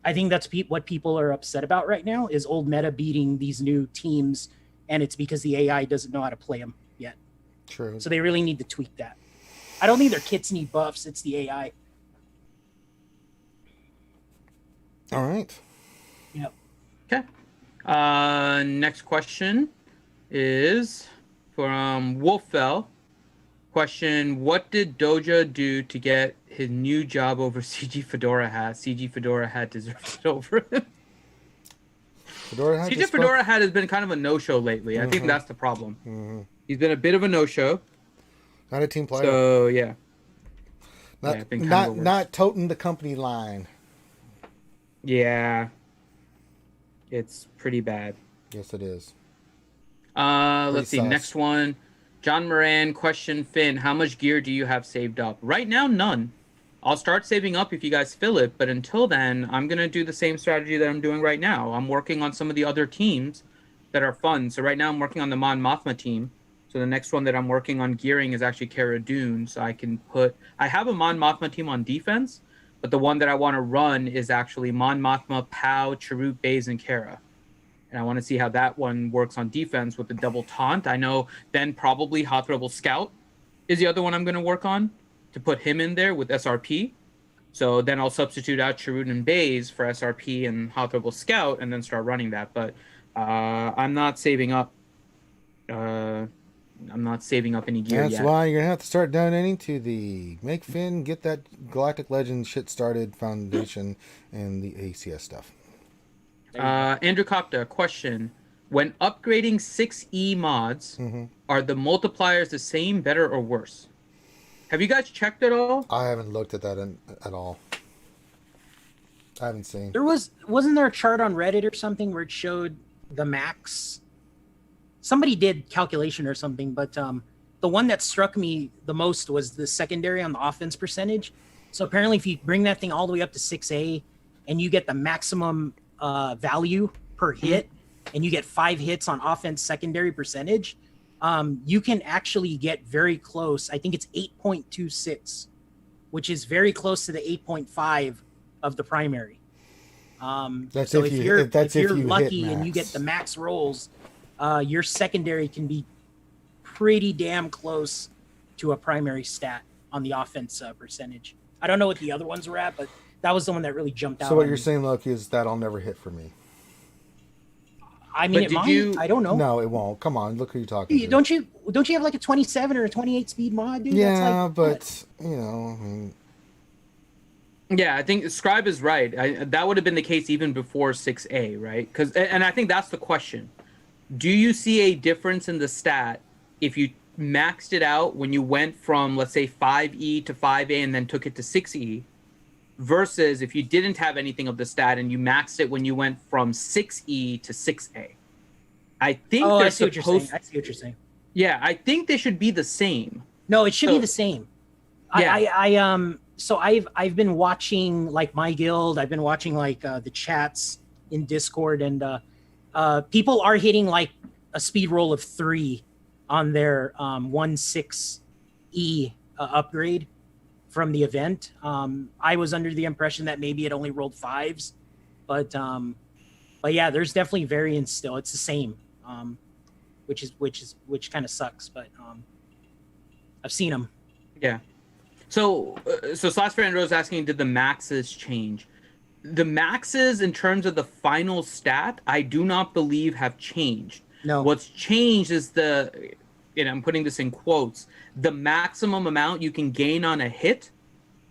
I think that's what people are upset about right now is old meta beating these new teams, and it's because the AI doesn't know how to play them yet. True. So they really need to tweak that. I don't think their kits need buffs. It's the AI. All right. Yep. Okay. Next question is from Wolfell. Question: what did Doja do to get his new job over CG Fedora hat? CG Fedora hat deserves it over him. CG Fedora hat has been kind of a no-show lately. I think that's the problem. He's been a bit of a no-show. Not a team player. So yeah. Not toting the company line. Yeah. It's pretty bad. Yes, it is. Let's see. sus. Next one. John Moran, question Finn, how much gear do you have saved up? Right now, none. I'll start saving up if you guys fill it, but until then, I'm going to do the same strategy that I'm doing right now. I'm working on some of the other teams that are fun. So right now, I'm working on the Mon Mothma team. So the next one that I'm working on gearing is actually Cara Dune. So I have a Mon Mothma team on defense, but the one that I want to run is actually Mon Mothma, Pow, Chirrut, Baze, and Cara. And I want to see how that one works on defense with the double taunt. I know then probably Hot Rebel Scout is the other one I'm going to work on to put him in there with SRP. So then I'll substitute out Chirrut and Baze for SRP and Hot Rebel Scout and then start running that. But I'm not saving up. I'm not saving up any gear yet. That's why you're going to have to start donating to the Make Finn Get That Galactic Legends Shit Started Foundation and the ACS stuff. Andrew Kopta, question. When upgrading 6E mods, are the multipliers the same, better, or worse? Have you guys checked at all? I haven't looked at that at all. I haven't seen. Wasn't there a chart on Reddit or something where it showed the max? Somebody did calculation or something, but the one that struck me the most was the secondary on the offense percentage. So apparently if you bring that thing all the way up to 6A and you get the maximum value per hit and you get 5 hits on offense secondary percentage, you can actually get very close. I think it's 8.26, which is very close to the 8.5 of the primary. That's so if if you're you lucky hit and you get max. the max rolls, your secondary can be pretty damn close to a primary stat on the offense percentage. I don't know what the other ones were at, but that was the one that really jumped out. So what on you're me. saying, Loki, is that'll never hit for me. I mean, But it did might. you- I don't know. No, it won't. Come on, look who you're talking to. Don't you have like a 27 or a 28 speed mod, dude? Yeah, That's like, but you know, I mean, Yeah, I think Scribe is right. That would have been the case even before 6A, right? And I think that's the question. Do you see a difference in the stat if you maxed it out when you went from, let's say, 5E to 5A and then took it to 6E, versus if you didn't have anything of the stat and you maxed it when you went from 6E to 6A? I think I see what you're saying. I see what you're saying. Yeah, I think they should be the same. No, it should be the same. Yeah. So I've been watching like my guild. I've been watching like the chats in Discord, and people are hitting like a speed roll of 3 on their 1/6E upgrade from the event. I was under the impression that maybe it only rolled 5s, but yeah, there's definitely variance still. It's the same, which kind of sucks, but I've seen them. Yeah. So Slash Fernando is asking, did the maxes change? The maxes in terms of the final stat, I do not believe have changed. No. What's changed is and I'm putting this in quotes, the maximum amount you can gain on a hit,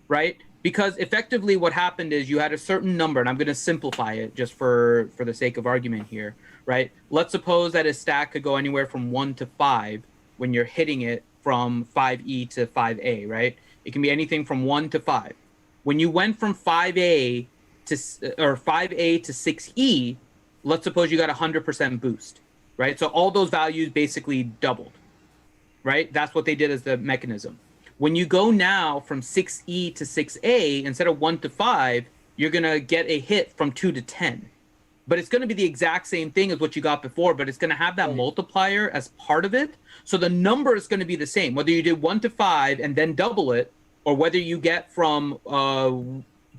right? Because effectively what happened is you had a certain number, and I'm going to simplify it just for the sake of argument here, right? Let's suppose that a stat could go anywhere from 1 to 5 when you're hitting it from 5E to 5A, right? It can be anything from 1 to 5. When you went from 5A to 6E, let's suppose you got a 100% boost, right? So all those values basically doubled, right? That's what they did as the mechanism. When you go now from 6E to 6A, instead of 1 to 5, you're going to get a hit from 2 to 10. But it's going to be the exact same thing as what you got before, but it's going to have that multiplier as part of it. So the number is going to be the same, whether you did 1 to 5 and then double it, or whether you get from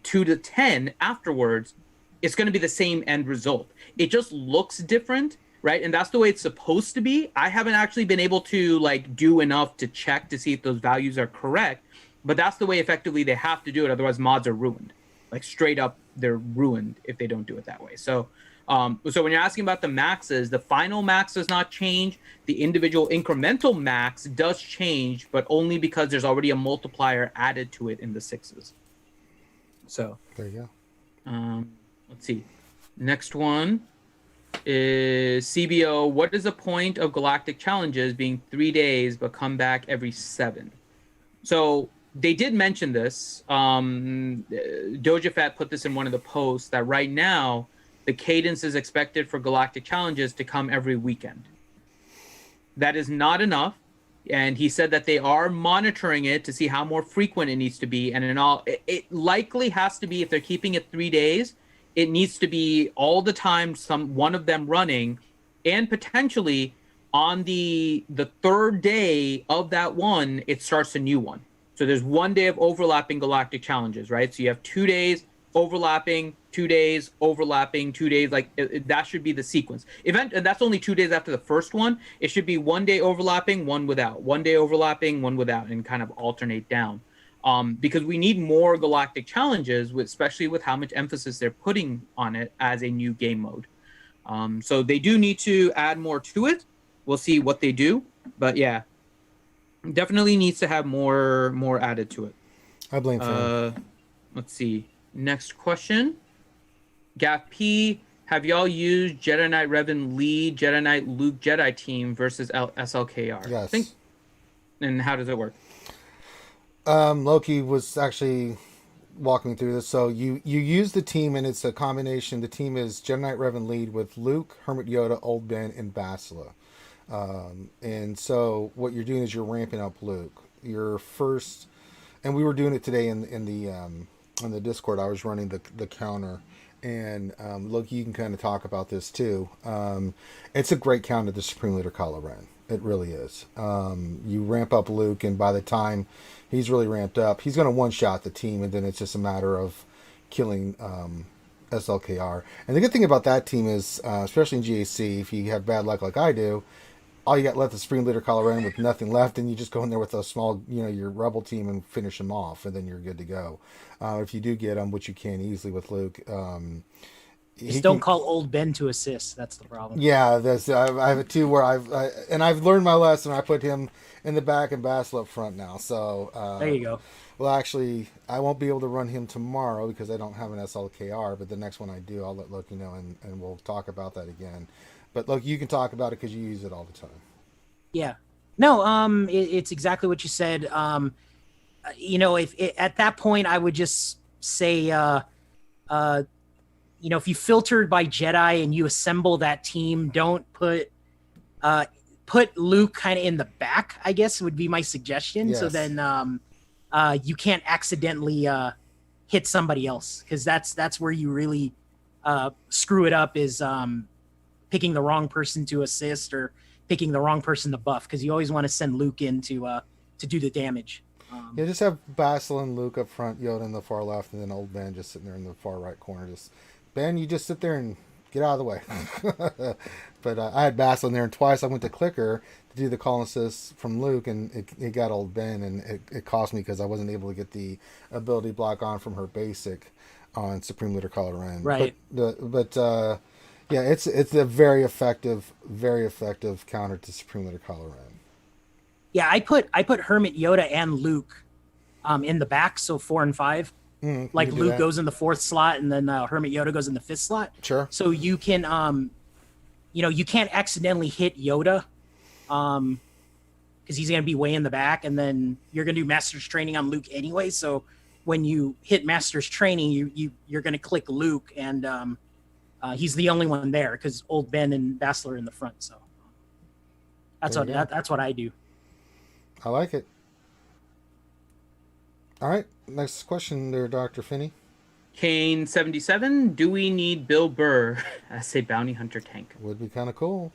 2 to 10 afterwards, it's going to be the same end result. It just looks different, right? And that's the way it's supposed to be. I haven't actually been able to like do enough to check to see if those values are correct, but that's the way effectively they have to do it. Otherwise mods are ruined. Like straight up, they're ruined if they don't do it that way. So when you're asking about the maxes, the final max does not change. The individual incremental max does change, but only because there's already a multiplier added to it in the 6s. So there you go. Let's see. Next one is CBO. What is the point of Galactic Challenges being 3 days but come back every 7? So they did mention this. Doja Fat put this in one of the posts that right now the cadence is expected for Galactic Challenges to come every weekend. That is not enough. And he said that they are monitoring it to see how more frequent it needs to be. And it likely has to be, if they're keeping it 3 days, it needs to be all the time, one of them running, and potentially on the 3rd day of that one, it starts a new one. So there's 1 day of overlapping Galactic Challenges, right? So you have 2 days overlapping, 2 days overlapping, 2 days, like that should be the sequence. And that's only 2 days after the first one. It should be 1 day overlapping, one without, 1 day overlapping, one without, and kind of alternate down. Because we need more Galactic Challenges, especially with how much emphasis they're putting on it as a new game mode. So they do need to add more to it. We'll see what they do, but yeah, definitely needs to have more added to it. I blame Fran. Let's see. Next question. Gaff P, have y'all used Jedi Knight Revan lead Jedi Knight Luke Jedi team versus SLKR? Yes. And how does it work? Loki was actually walking me through this. So you use the team, and it's a combination. The team is Jedi Knight Revan lead with Luke, Hermit Yoda, Old Ben, and Basila. And so what you're doing is you're ramping up Luke. Your first, and we were doing it today in the Discord. I was running the counter, and Loki, you can kind of talk about this too. It's a great counter to Supreme Leader Kylo Ren. It really is. You ramp up Luke, and by the time he's really ramped up, he's going to one-shot the team, and then it's just a matter of killing SLKR. And the good thing about that team is, especially in GAC, if you have bad luck like I do, all you got left is Supreme Leader Kylo Ren with nothing left, and you just go in there with a small, your Rebel team and finish them off, and then you're good to go. If you do get them, which you can easily with Luke, just don't call Old Ben to assist. That's the problem. Yeah, I have a two where I've learned my lesson. I put him in the back and Basil up front now. So there you go. Well, actually, I won't be able to run him tomorrow because I don't have an SLKR. But the next one I do, I'll let Loki know, and we'll talk about that again. But look, you can talk about it because you use it all the time. Yeah. No, it's exactly what you said. If at that point I would just say, if you filtered by Jedi and you assemble that team, don't put Luke kind of in the back, I guess would be my suggestion. Yes. So then you can't accidentally hit somebody else, because that's where you really screw it up, is picking the wrong person to assist or picking the wrong person to buff, because you always want to send Luke in to do the damage. Yeah, just have Basil and Luke up front, Yoda in the far left, and then old Ben just sitting there in the far right corner. Just Ben, you just sit there and get out of the way. But I had Basil in there, and twice I went to clicker to do the call assist from Luke, and it got old Ben, and it cost me because I wasn't able to get the ability block on from her basic on Supreme Leader Kylo Ren. Right. Yeah, it's a very effective counter to Supreme Leader Kylo Ren. Yeah, I put Hermit, Yoda, and Luke in the back, so 4 and 5. Like Luke goes in the 4th slot, and then Hermit Yoda goes in the 5th slot. Sure. So you can, you can't accidentally hit Yoda, because he's going to be way in the back, and then you're going to do Master's Training on Luke anyway. So when you hit Master's Training, you're going to click Luke, and he's the only one there because old Ben and Basil are in the front. So that's what I do. I like it. All right, next question there, Dr. Finney. Kane77, do we need Bill Burr as a bounty hunter tank? Would be kind of cool.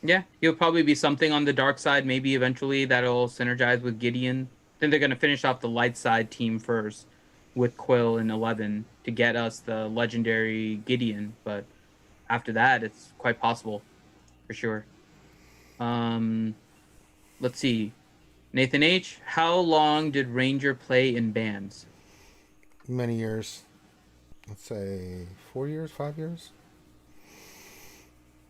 Yeah, he'll probably be something on the dark side, maybe eventually that'll synergize with Gideon. Then they're going to finish off the light side team first with Quill and 11 to get us the legendary Gideon, but after that, it's quite possible, for sure. Let's see. Nathan H., how long did Ranger play in bands? Many years. Let's say 4 years, 5 years.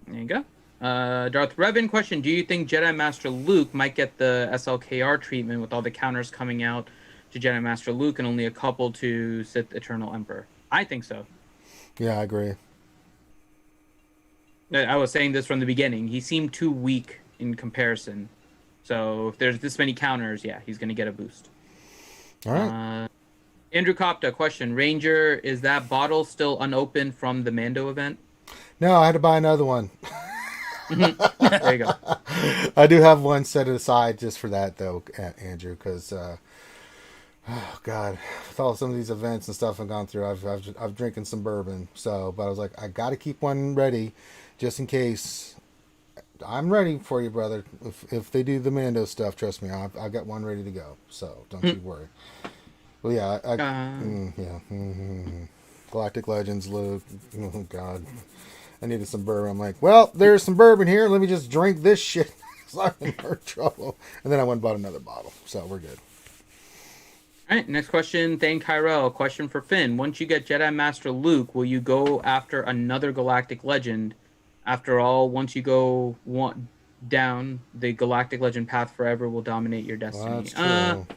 There you go. Darth Revan question, do you think Jedi Master Luke might get the SLKR treatment with all the counters coming out to Jedi Master Luke and only a couple to Sith Eternal Emperor? I think so. Yeah, I agree. I was saying this from the beginning. He seemed too weak in comparison. So if there's this many counters, yeah, he's going to get a boost. All right. Andrew Kopta question, Ranger, is that bottle still unopened from the Mando event? No, I had to buy another one. There you go. I do have one set aside just for that, though, Andrew, because, oh, God, with all some of these events and stuff I've gone through, I've drinking some bourbon. So, but I was like, I got to keep one ready just in case. I'm ready for you, brother. If they do the Mando stuff, trust me, I've got one ready to go. So don't you worry. Well, yeah, Galactic Legends, Luke. Oh God, I needed some bourbon. I'm like, well, there's some bourbon here. Let me just drink this shit. So I'm in more trouble. And then I went and bought another bottle. So we're good. All right, next question. Thane Kyrell, question for Finn. Once you get Jedi Master Luke, will you go after another Galactic Legend? After all, once you go down, the Galactic Legend path forever will dominate your destiny. Well, that's true.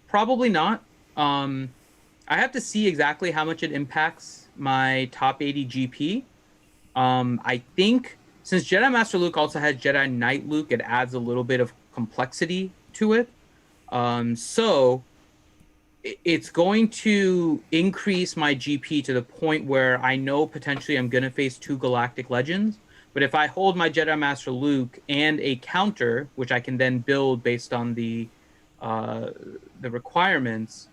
Probably not. I have to see exactly how much it impacts my top 80 GP. I think since Jedi Master Luke also has Jedi Knight Luke, it adds a little bit of complexity to it. So it's going to increase my GP to the point where I know potentially I'm going to face 2 Galactic Legends. But if I hold my Jedi Master Luke and a counter, which I can then build based on the requirements,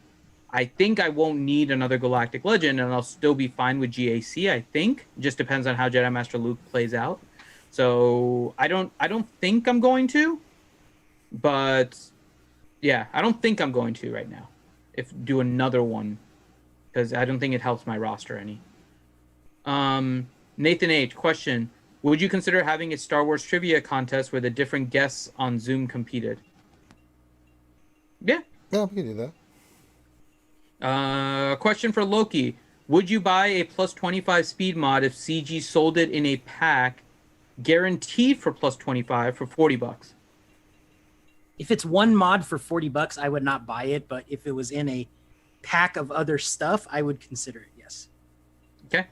I think I won't need another Galactic Legend, and I'll still be fine with GAC. I think it just depends on how Jedi Master Luke plays out. So I don't think I'm going to, but yeah, I don't think I'm going to right now. If do another one, because I don't think it helps my roster any. Nathan H. question. Would you consider having a Star Wars trivia contest where the different guests on Zoom competed? Yeah. Yeah, we can do that. Question for Loki. Would you buy a plus 25 speed mod if CG sold it in a pack guaranteed for plus 25 for $40? if it's one mod for $40, I would not buy it. But if it was in a pack of other stuff, I would consider it. Yes. Okay.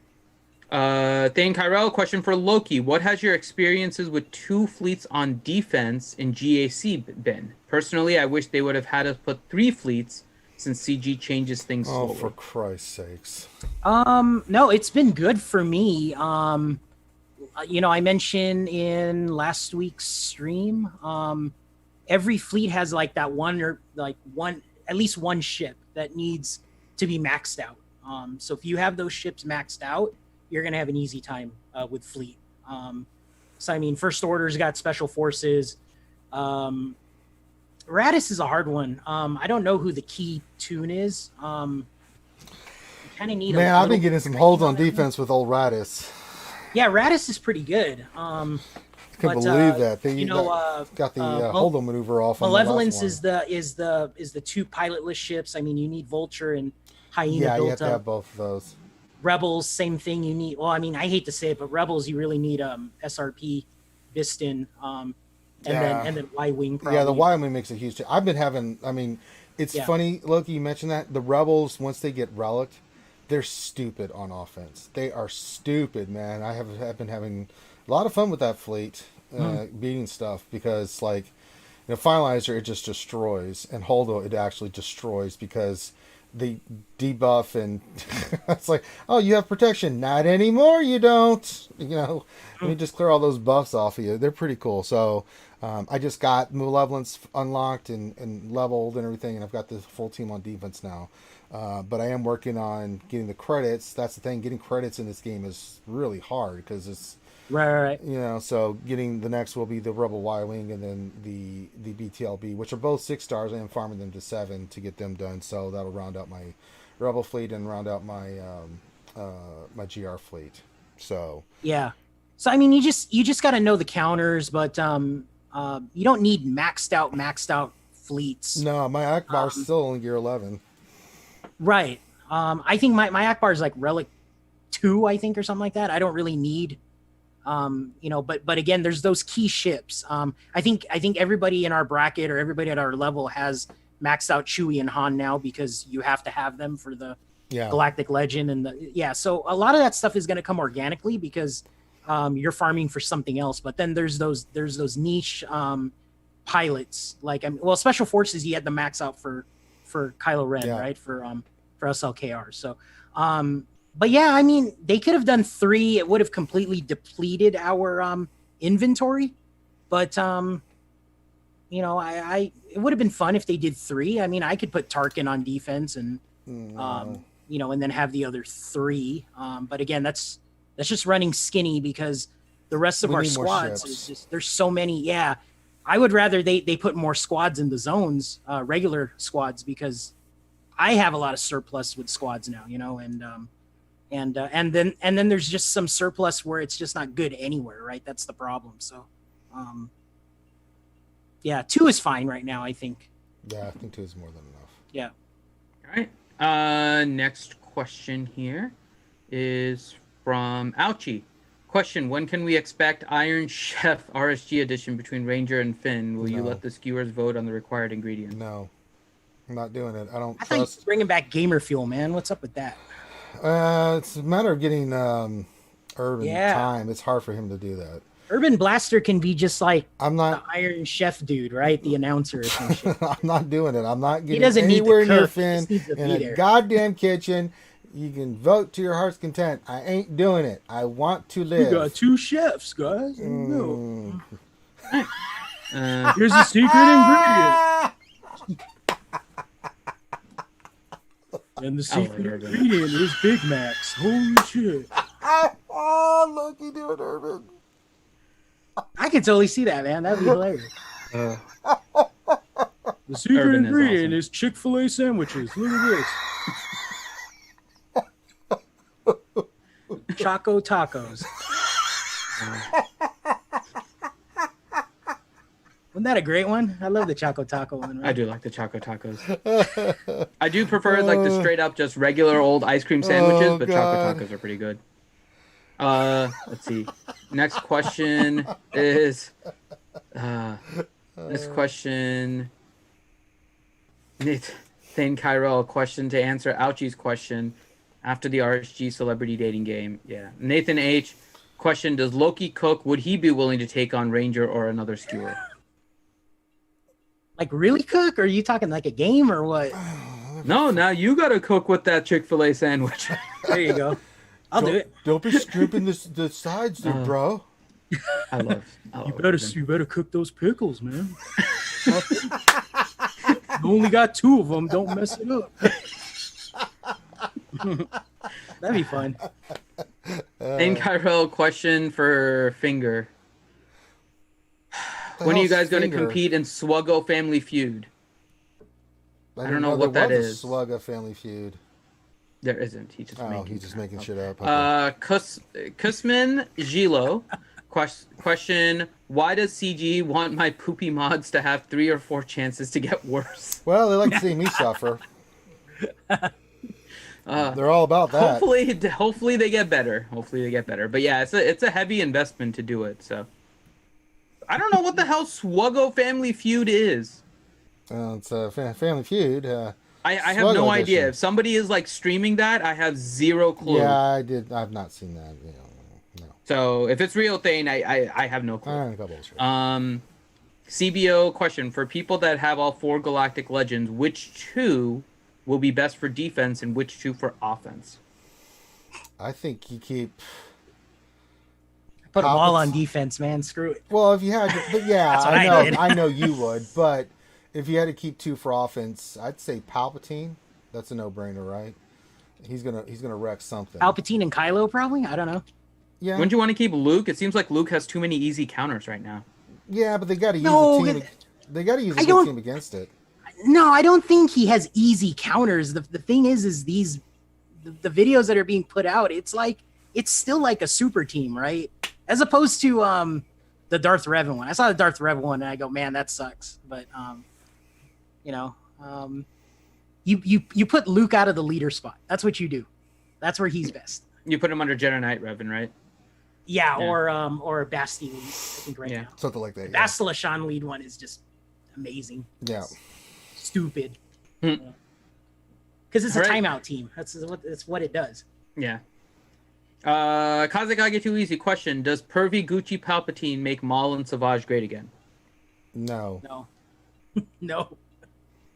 Thane Kyrell, question for Loki. What has your experiences with 2 fleets on defense in GAC been? Personally, I wish they would have had us put 3 fleets since CG changes things Oh, slower. for Christ's sakes. No, it's been good for me. I mentioned in last week's stream, every fleet has like that at least one ship that needs to be maxed out. So if you have those ships maxed out, you're going to have an easy time with fleet. So, I mean, First Order's got special forces. Radis is a hard one. I don't know who the key tune is. Kind of need. Man, I've been getting some holds on defense with old Radis. Yeah, Radis is pretty good. I can't believe that they got the hold-on maneuver off. Malevolence is the 2 pilotless ships. I mean, you need Vulture and Hyena. Yeah, built you have to up. have both of those. Rebels, same thing. You need. Well, I mean, I hate to say it, but Rebels, you really need SRP, Biston, and then Y-wing. Probably. Yeah, the Y-wing makes a huge. I've been having. I mean, it's funny. Loki, you mentioned that the Rebels, once they get relicked, they're stupid on offense. They are stupid, man. I have been having a lot of fun with that fleet, beating stuff because, like, Finalizer, it just destroys, and Holdo, it actually destroys because they debuff, and it's like, oh, you have protection. Not anymore, you don't. Let me just clear all those buffs off of you. They're pretty cool. So I just got Malevolence unlocked and leveled and everything, and I've got the full team on defense now. But I am working on getting the credits. That's the thing. Getting credits in this game is really hard because it's right. So getting the next will be the Rebel Y-wing and then the BTLB, which are both 6 stars. I am farming them to 7 to get them done. So that'll round out my Rebel fleet and round out my my GR fleet. So yeah. So I mean, you just got to know the counters, but you don't need maxed out fleets. No, my Akbar's still only gear 11. Right. I think my Akbar is like Relic 2, I think, or something like that. I don't really need, but again, there's those key ships. I think everybody in our bracket or everybody at our level has maxed out Chewie and Han now because you have to have them for the Galactic Legend and so a lot of that stuff is going to come organically because you're farming for something else. But then there's those niche pilots like Special Forces. You had the max out for Kylo Ren, right? For SLKR. So, but yeah, I mean, they could have done 3. It would have completely depleted our inventory. But it would have been fun if they did 3. I mean, I could put Tarkin on defense and and then have the other 3. But again, that's just running skinny because the rest of our squads is just there's so many. Yeah, I would rather they put more squads in the zones, regular squads, because I have a lot of surplus with squads now, and then there's just some surplus where it's just not good anywhere, right? That's the problem. So, 2 is fine right now, I think. Yeah, I think 2 is more than enough. Yeah. All right. Next question here is from Ouchie. Question: when can we expect Iron Chef RSG edition between Ranger and Finn? Will you let the skewers vote on the required ingredient? No, I'm not doing it. I thought you were bringing back Gamer Fuel, man. What's up with that? It's a matter of getting Urban time. It's hard for him to do that. Urban Blaster can be just like the Iron Chef dude, right? The announcer or some shit. I'm not doing it. I'm not getting doesn't anywhere need to near cook. Finn He just needs to in be a there. goddamn kitchen. You can vote to your heart's content. I ain't doing it. I want to live. We got 2 chefs, guys. Here's the secret ingredient. And the secret ingredient is Big Macs. Holy shit. Oh, look, you do it, Urban. I could totally see that, man. That'd be hilarious. The secret Urban ingredient is is Chick-fil-A sandwiches. Look at this. Choco tacos. Wasn't that a great one? I love the Choco Taco one. Right? I do like the Choco Tacos. I do prefer like the straight up just regular old ice cream sandwiches, but God. Choco Tacos are pretty good. Let's see. Next question is This question. Thane Kyrell, question to answer Ouchie's question after the RSG celebrity dating game. Yeah. Nathan H. Question: does Loki cook? Would he be willing to take on Ranger or another skewer? Like really cook? Or are you talking like a game or what? No, now you gotta cook with that Chick-fil-A sandwich. There you go. I'll do it. Don't be scrimping the sides there, bro. I love You better cook those pickles, man. You only got 2 of them. Don't mess it up. That'd be fun. Thane Kyrell, question for Finger. When are you guys going to compete in SWGOH Family Feud? I don't know what that is. SWGOH Family Feud. There isn't. He's He's making shit up. Okay. Kusman Gilo, question: why does CG want my poopy mods to have 3 or 4 chances to get worse? Well, they like to see me suffer. They're all about that. Hopefully they get better. But yeah, it's a heavy investment to do it. So I don't know what the hell SWGOH Family Feud is. It's a Family Feud. I have no idea. If somebody is like streaming that, I have zero clue. Yeah, I've not seen that. No. So if it's real thing, I have no clue. CBO question: for people that have all 4 Galactic Legends, which 2 will be best for defense and which 2 for offense? I think you keep. Put them all on defense, man. Screw it. Well, if you had, but yeah, I know you would, but. If you had to keep 2 for offense, I'd say Palpatine. That's a no-brainer, right? He's gonna wreck something. Palpatine and Kylo, probably. I don't know. Yeah. Wouldn't you want to keep Luke? It seems like Luke has too many easy counters right now. Yeah, but they got to use a team. They got to use a good team against it. No, I don't think he has easy counters. The thing is these the videos that are being put out. It's still like a super team, right? As opposed to the Darth Revan one. I saw the Darth Revan one and I go, man, that sucks. But you put Luke out of the leader spot. That's what you do. That's where he's best. You put him under Jedi Knight Revan, right? Yeah. Or Basti lead, I think now. Something like that. The Bastila Shan lead one is just amazing. Yeah. Stupid. Because it's a timeout team. That's what it does. Yeah. Kazakage Too Easy question: does Pervy Gucci Palpatine make Maul and Savage great again? No. No.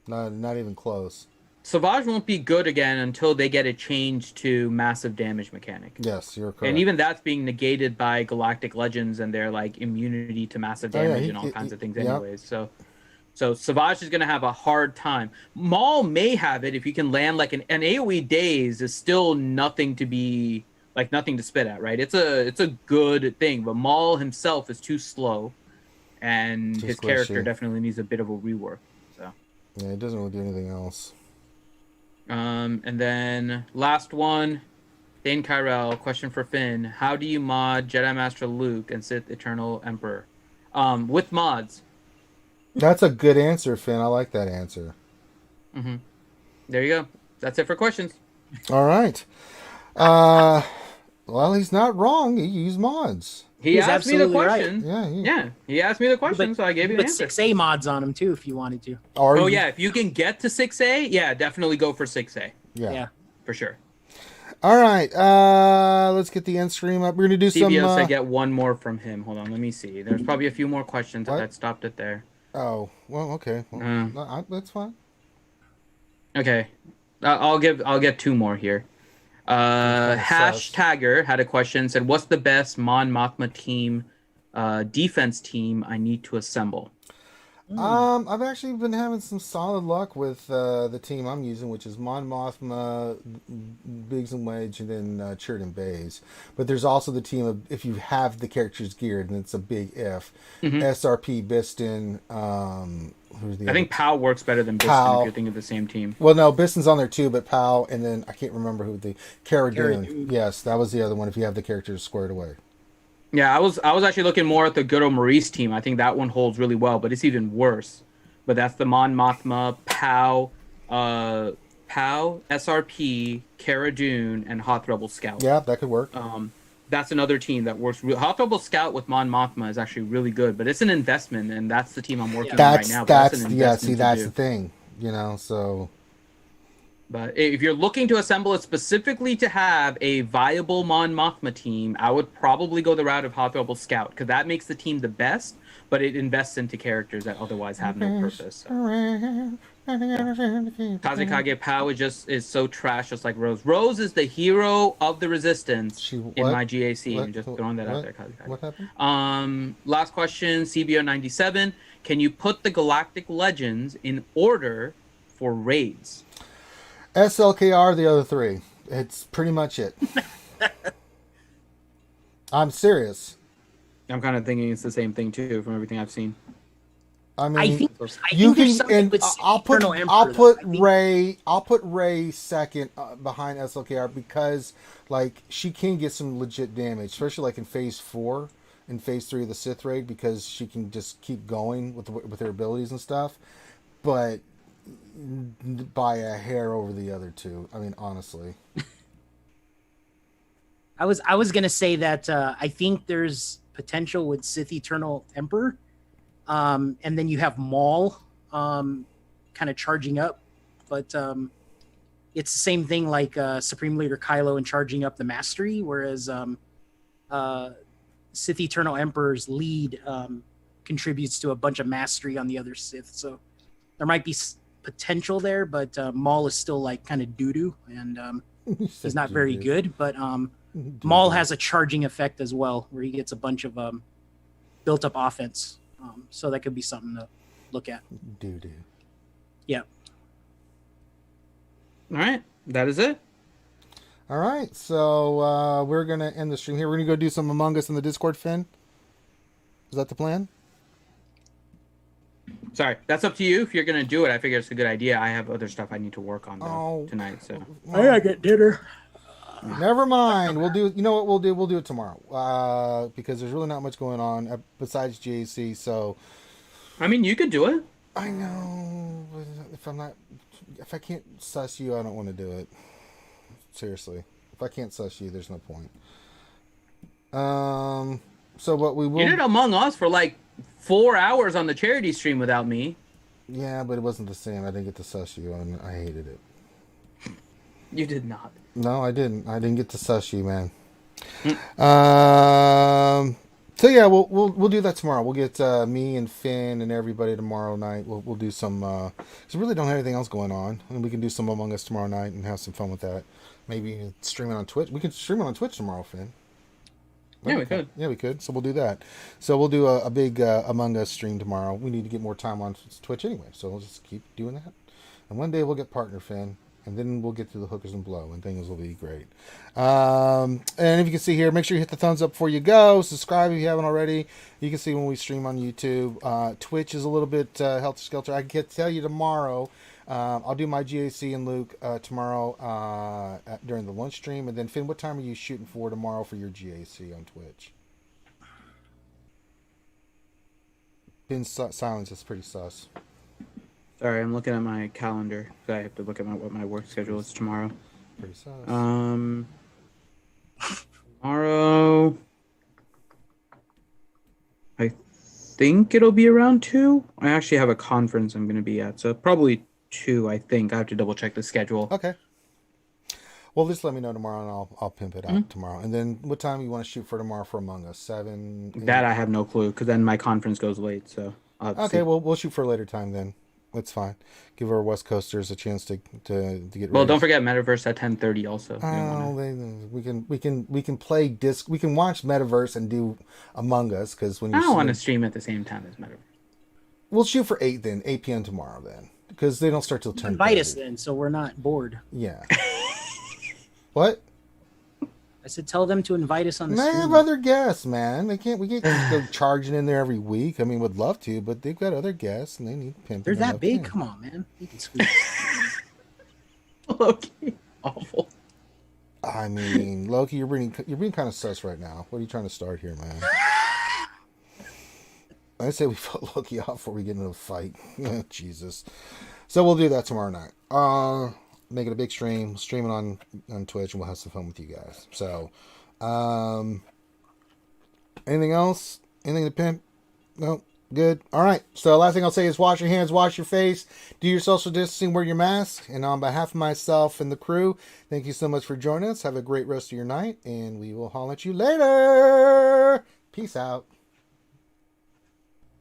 Not even close. Savage won't be good again until they get a change to massive damage mechanic. Yes, you're correct. And even that's being negated by Galactic Legends and their like immunity to massive damage and all kinds of things anyways. So Savage is going to have a hard time. Maul may have it if you can land like an AoE daze is still nothing to spit at, right? It's a good thing, but Maul himself is too slow and his character definitely needs a bit of a rework. So yeah, it doesn't really do anything else. And then last one, Thane Kyrell, question for Finn: how do you mod Jedi Master Luke and Sith Eternal Emperor? With mods. That's a good answer, Finn. I like that answer. Mm-hmm. There you go. That's it for questions. All right. Well, he's not wrong. He used mods. He asked me the question. Right. He asked me the question, so I gave you the answer. Put 6A mods on him too, if you wanted to. Yeah, if you can get to 6A, yeah, definitely go for 6A. Yeah. For sure. All right, let's get the end stream up. We're gonna do some. CBS, I get one more from him. Hold on, let me see. There's probably a few more questions. I stopped it there. Oh, well, okay. Well, that's fine. Okay, I'll get 2 more here. Hashtagger had a question, said, what's the best Mon Mothma team, defense team I need to assemble? I've actually been having some solid luck with the team I'm using, which is Mon Mothma, Biggs and Wedge, and then Chirrut Bays. But there's also the team of, if you have the characters geared, and it's a big if. SRP, Biston, who's the I think Pow works better than Biston if you're thinking of the same team. Well, no, Biston's on there too, but Pow, and then I can't remember who Cara Dune. Yes, that was the other one if you have the characters squared away. Yeah, I was actually looking more at the Good Old Maurice team. I think that one holds really well, but it's even worse. But that's the Mon Mothma, Pow, SRP, Cara Dune, and Hoth Rebel Scout. Yeah, that could work. That's another team that works. Hot Bubble Scout with Mon Mothma is actually really good, but it's an investment, and that's the team I'm working on right now. That's an yeah. See, investment to that's do. the thing, you know. So, But if you're looking to assemble it specifically to have a viable Mon Mothma team, I would probably go the route of Hot Bubble Scout because that makes the team the best, but it invests into characters that otherwise have no purpose. So. Kazekage Pow is so trash, just like Rose. Rose is the hero of the resistance in my GAC. I'm just throwing that out there, Kazekage. What happened? Last question, CBO97. Can you put the Galactic Legends in order for raids? SLKR, the other three. It's pretty much it. I'm serious. I'm kind of thinking it's the same thing too, from everything I've seen. I mean, I think you there's can, something and with I'll put Eternal Emperor, I'll put though. I think- Ray I'll put Ray second behind SLKR because like she can get some legit damage, especially like in phase 4 and phase 3 of the Sith raid because she can just keep going with her abilities and stuff, but by a hair over the other two. I mean, honestly. I was gonna say that I think there's potential with Sith Eternal Emperor, and then you have Maul, kind of charging up, but it's the same thing like Supreme Leader Kylo and charging up the Mastery, whereas Sith Eternal Emperor's lead contributes to a bunch of Mastery on the other Sith. So there might be potential there, but Maul is still like kind of doo doo, and he's not very good, but Maul has a charging effect as well, where he gets a bunch of built-up offense. So that could be something to look at. Doo-doo. Yeah. All right, that is it. All right, so we're going to end the stream here. We're going to go do some Among Us in the Discord, Finn. Is that the plan? Sorry, that's up to you. If you're gonna do it, I figure it's a good idea. I have other stuff I need to work on tonight. So I gotta get dinner. Never mind. We'll do. You know what we'll do? We'll do it tomorrow. Because there's really not much going on besides GAC. So, I mean, you could do it. I know. But if I can't suss you, I don't want to do it. Seriously, if I can't suss you, there's no point. So what we will. You did Among Us for like 4 hours on the charity stream without me. Yeah, but it wasn't the same. I didn't get to suss you, and I hated it. You did not. No, I didn't. I didn't get to suss you, man. So yeah, we'll do that tomorrow. We'll get me and Finn and everybody tomorrow night. We'll do some. Cause we really don't have anything else going on, and we can do some Among Us tomorrow night and have some fun with that. Maybe stream it on Twitch. We can stream it on Twitch tomorrow, Finn. Yeah, we could. Yeah, we could. So we'll do that. So we'll do a big Among Us stream tomorrow. We need to get more time on Twitch anyway, so we'll just keep doing that. And one day we'll get partner, Finn. And then we'll get to the hookers and blow, and things will be great. And if you can see here, make sure you hit the thumbs up before you go. Subscribe if you haven't already. You can see when we stream on YouTube. Twitch is a little bit helter-skelter. I can tell you tomorrow. I'll do my GAC and Luke tomorrow during the lunch stream. And then, Finn, what time are you shooting for tomorrow for your GAC on Twitch? Finn's silence is pretty sus. Sorry, I'm looking at my calendar. I have to look at what my work schedule is tomorrow. Pretty sus. Tomorrow, I think it'll be around 2. I actually have a conference I'm going to be at, so probably 2. I think I have to double check the schedule. Okay. Well, just let me know tomorrow, and I'll pimp it out tomorrow. And then, what time you want to shoot for tomorrow for Among Us? 7. 8? That I have no clue, because then my conference goes late. So okay, well, we'll shoot for a later time then. That's fine. Give our West Coasters a chance to get ready. Well, don't forget Metaverse at 10:30 also. We can play disc. We can watch Metaverse and do Among Us because when you I don't want to stream at the same time as Metaverse. We'll shoot for 8 then, 8 p.m. tomorrow then, because they don't start till 10. Invite us then, so we're not bored. Yeah. What? I said, tell them to invite us on the They stream. have other guests, man. We can't just go charging in there every week. I mean, would love to, but they've got other guests and they need pimping. They're that big. Too. Come on, man. You can squeeze. Okay. Awful. I mean, Loki, you're being kind of sus right now. What are you trying to start here, man? I say we vote Loki off before we get into a fight. Jesus. So we'll do that tomorrow night. Make it a big stream. Stream it on Twitch, and we'll have some fun with you guys. So, Anything else? Anything to pimp? No. Good. All right. So last thing I'll say is wash your hands, wash your face, do your social distancing, wear your mask. And on behalf of myself and the crew, thank you so much for joining us. Have a great rest of your night, and we will holler at you later. Peace out.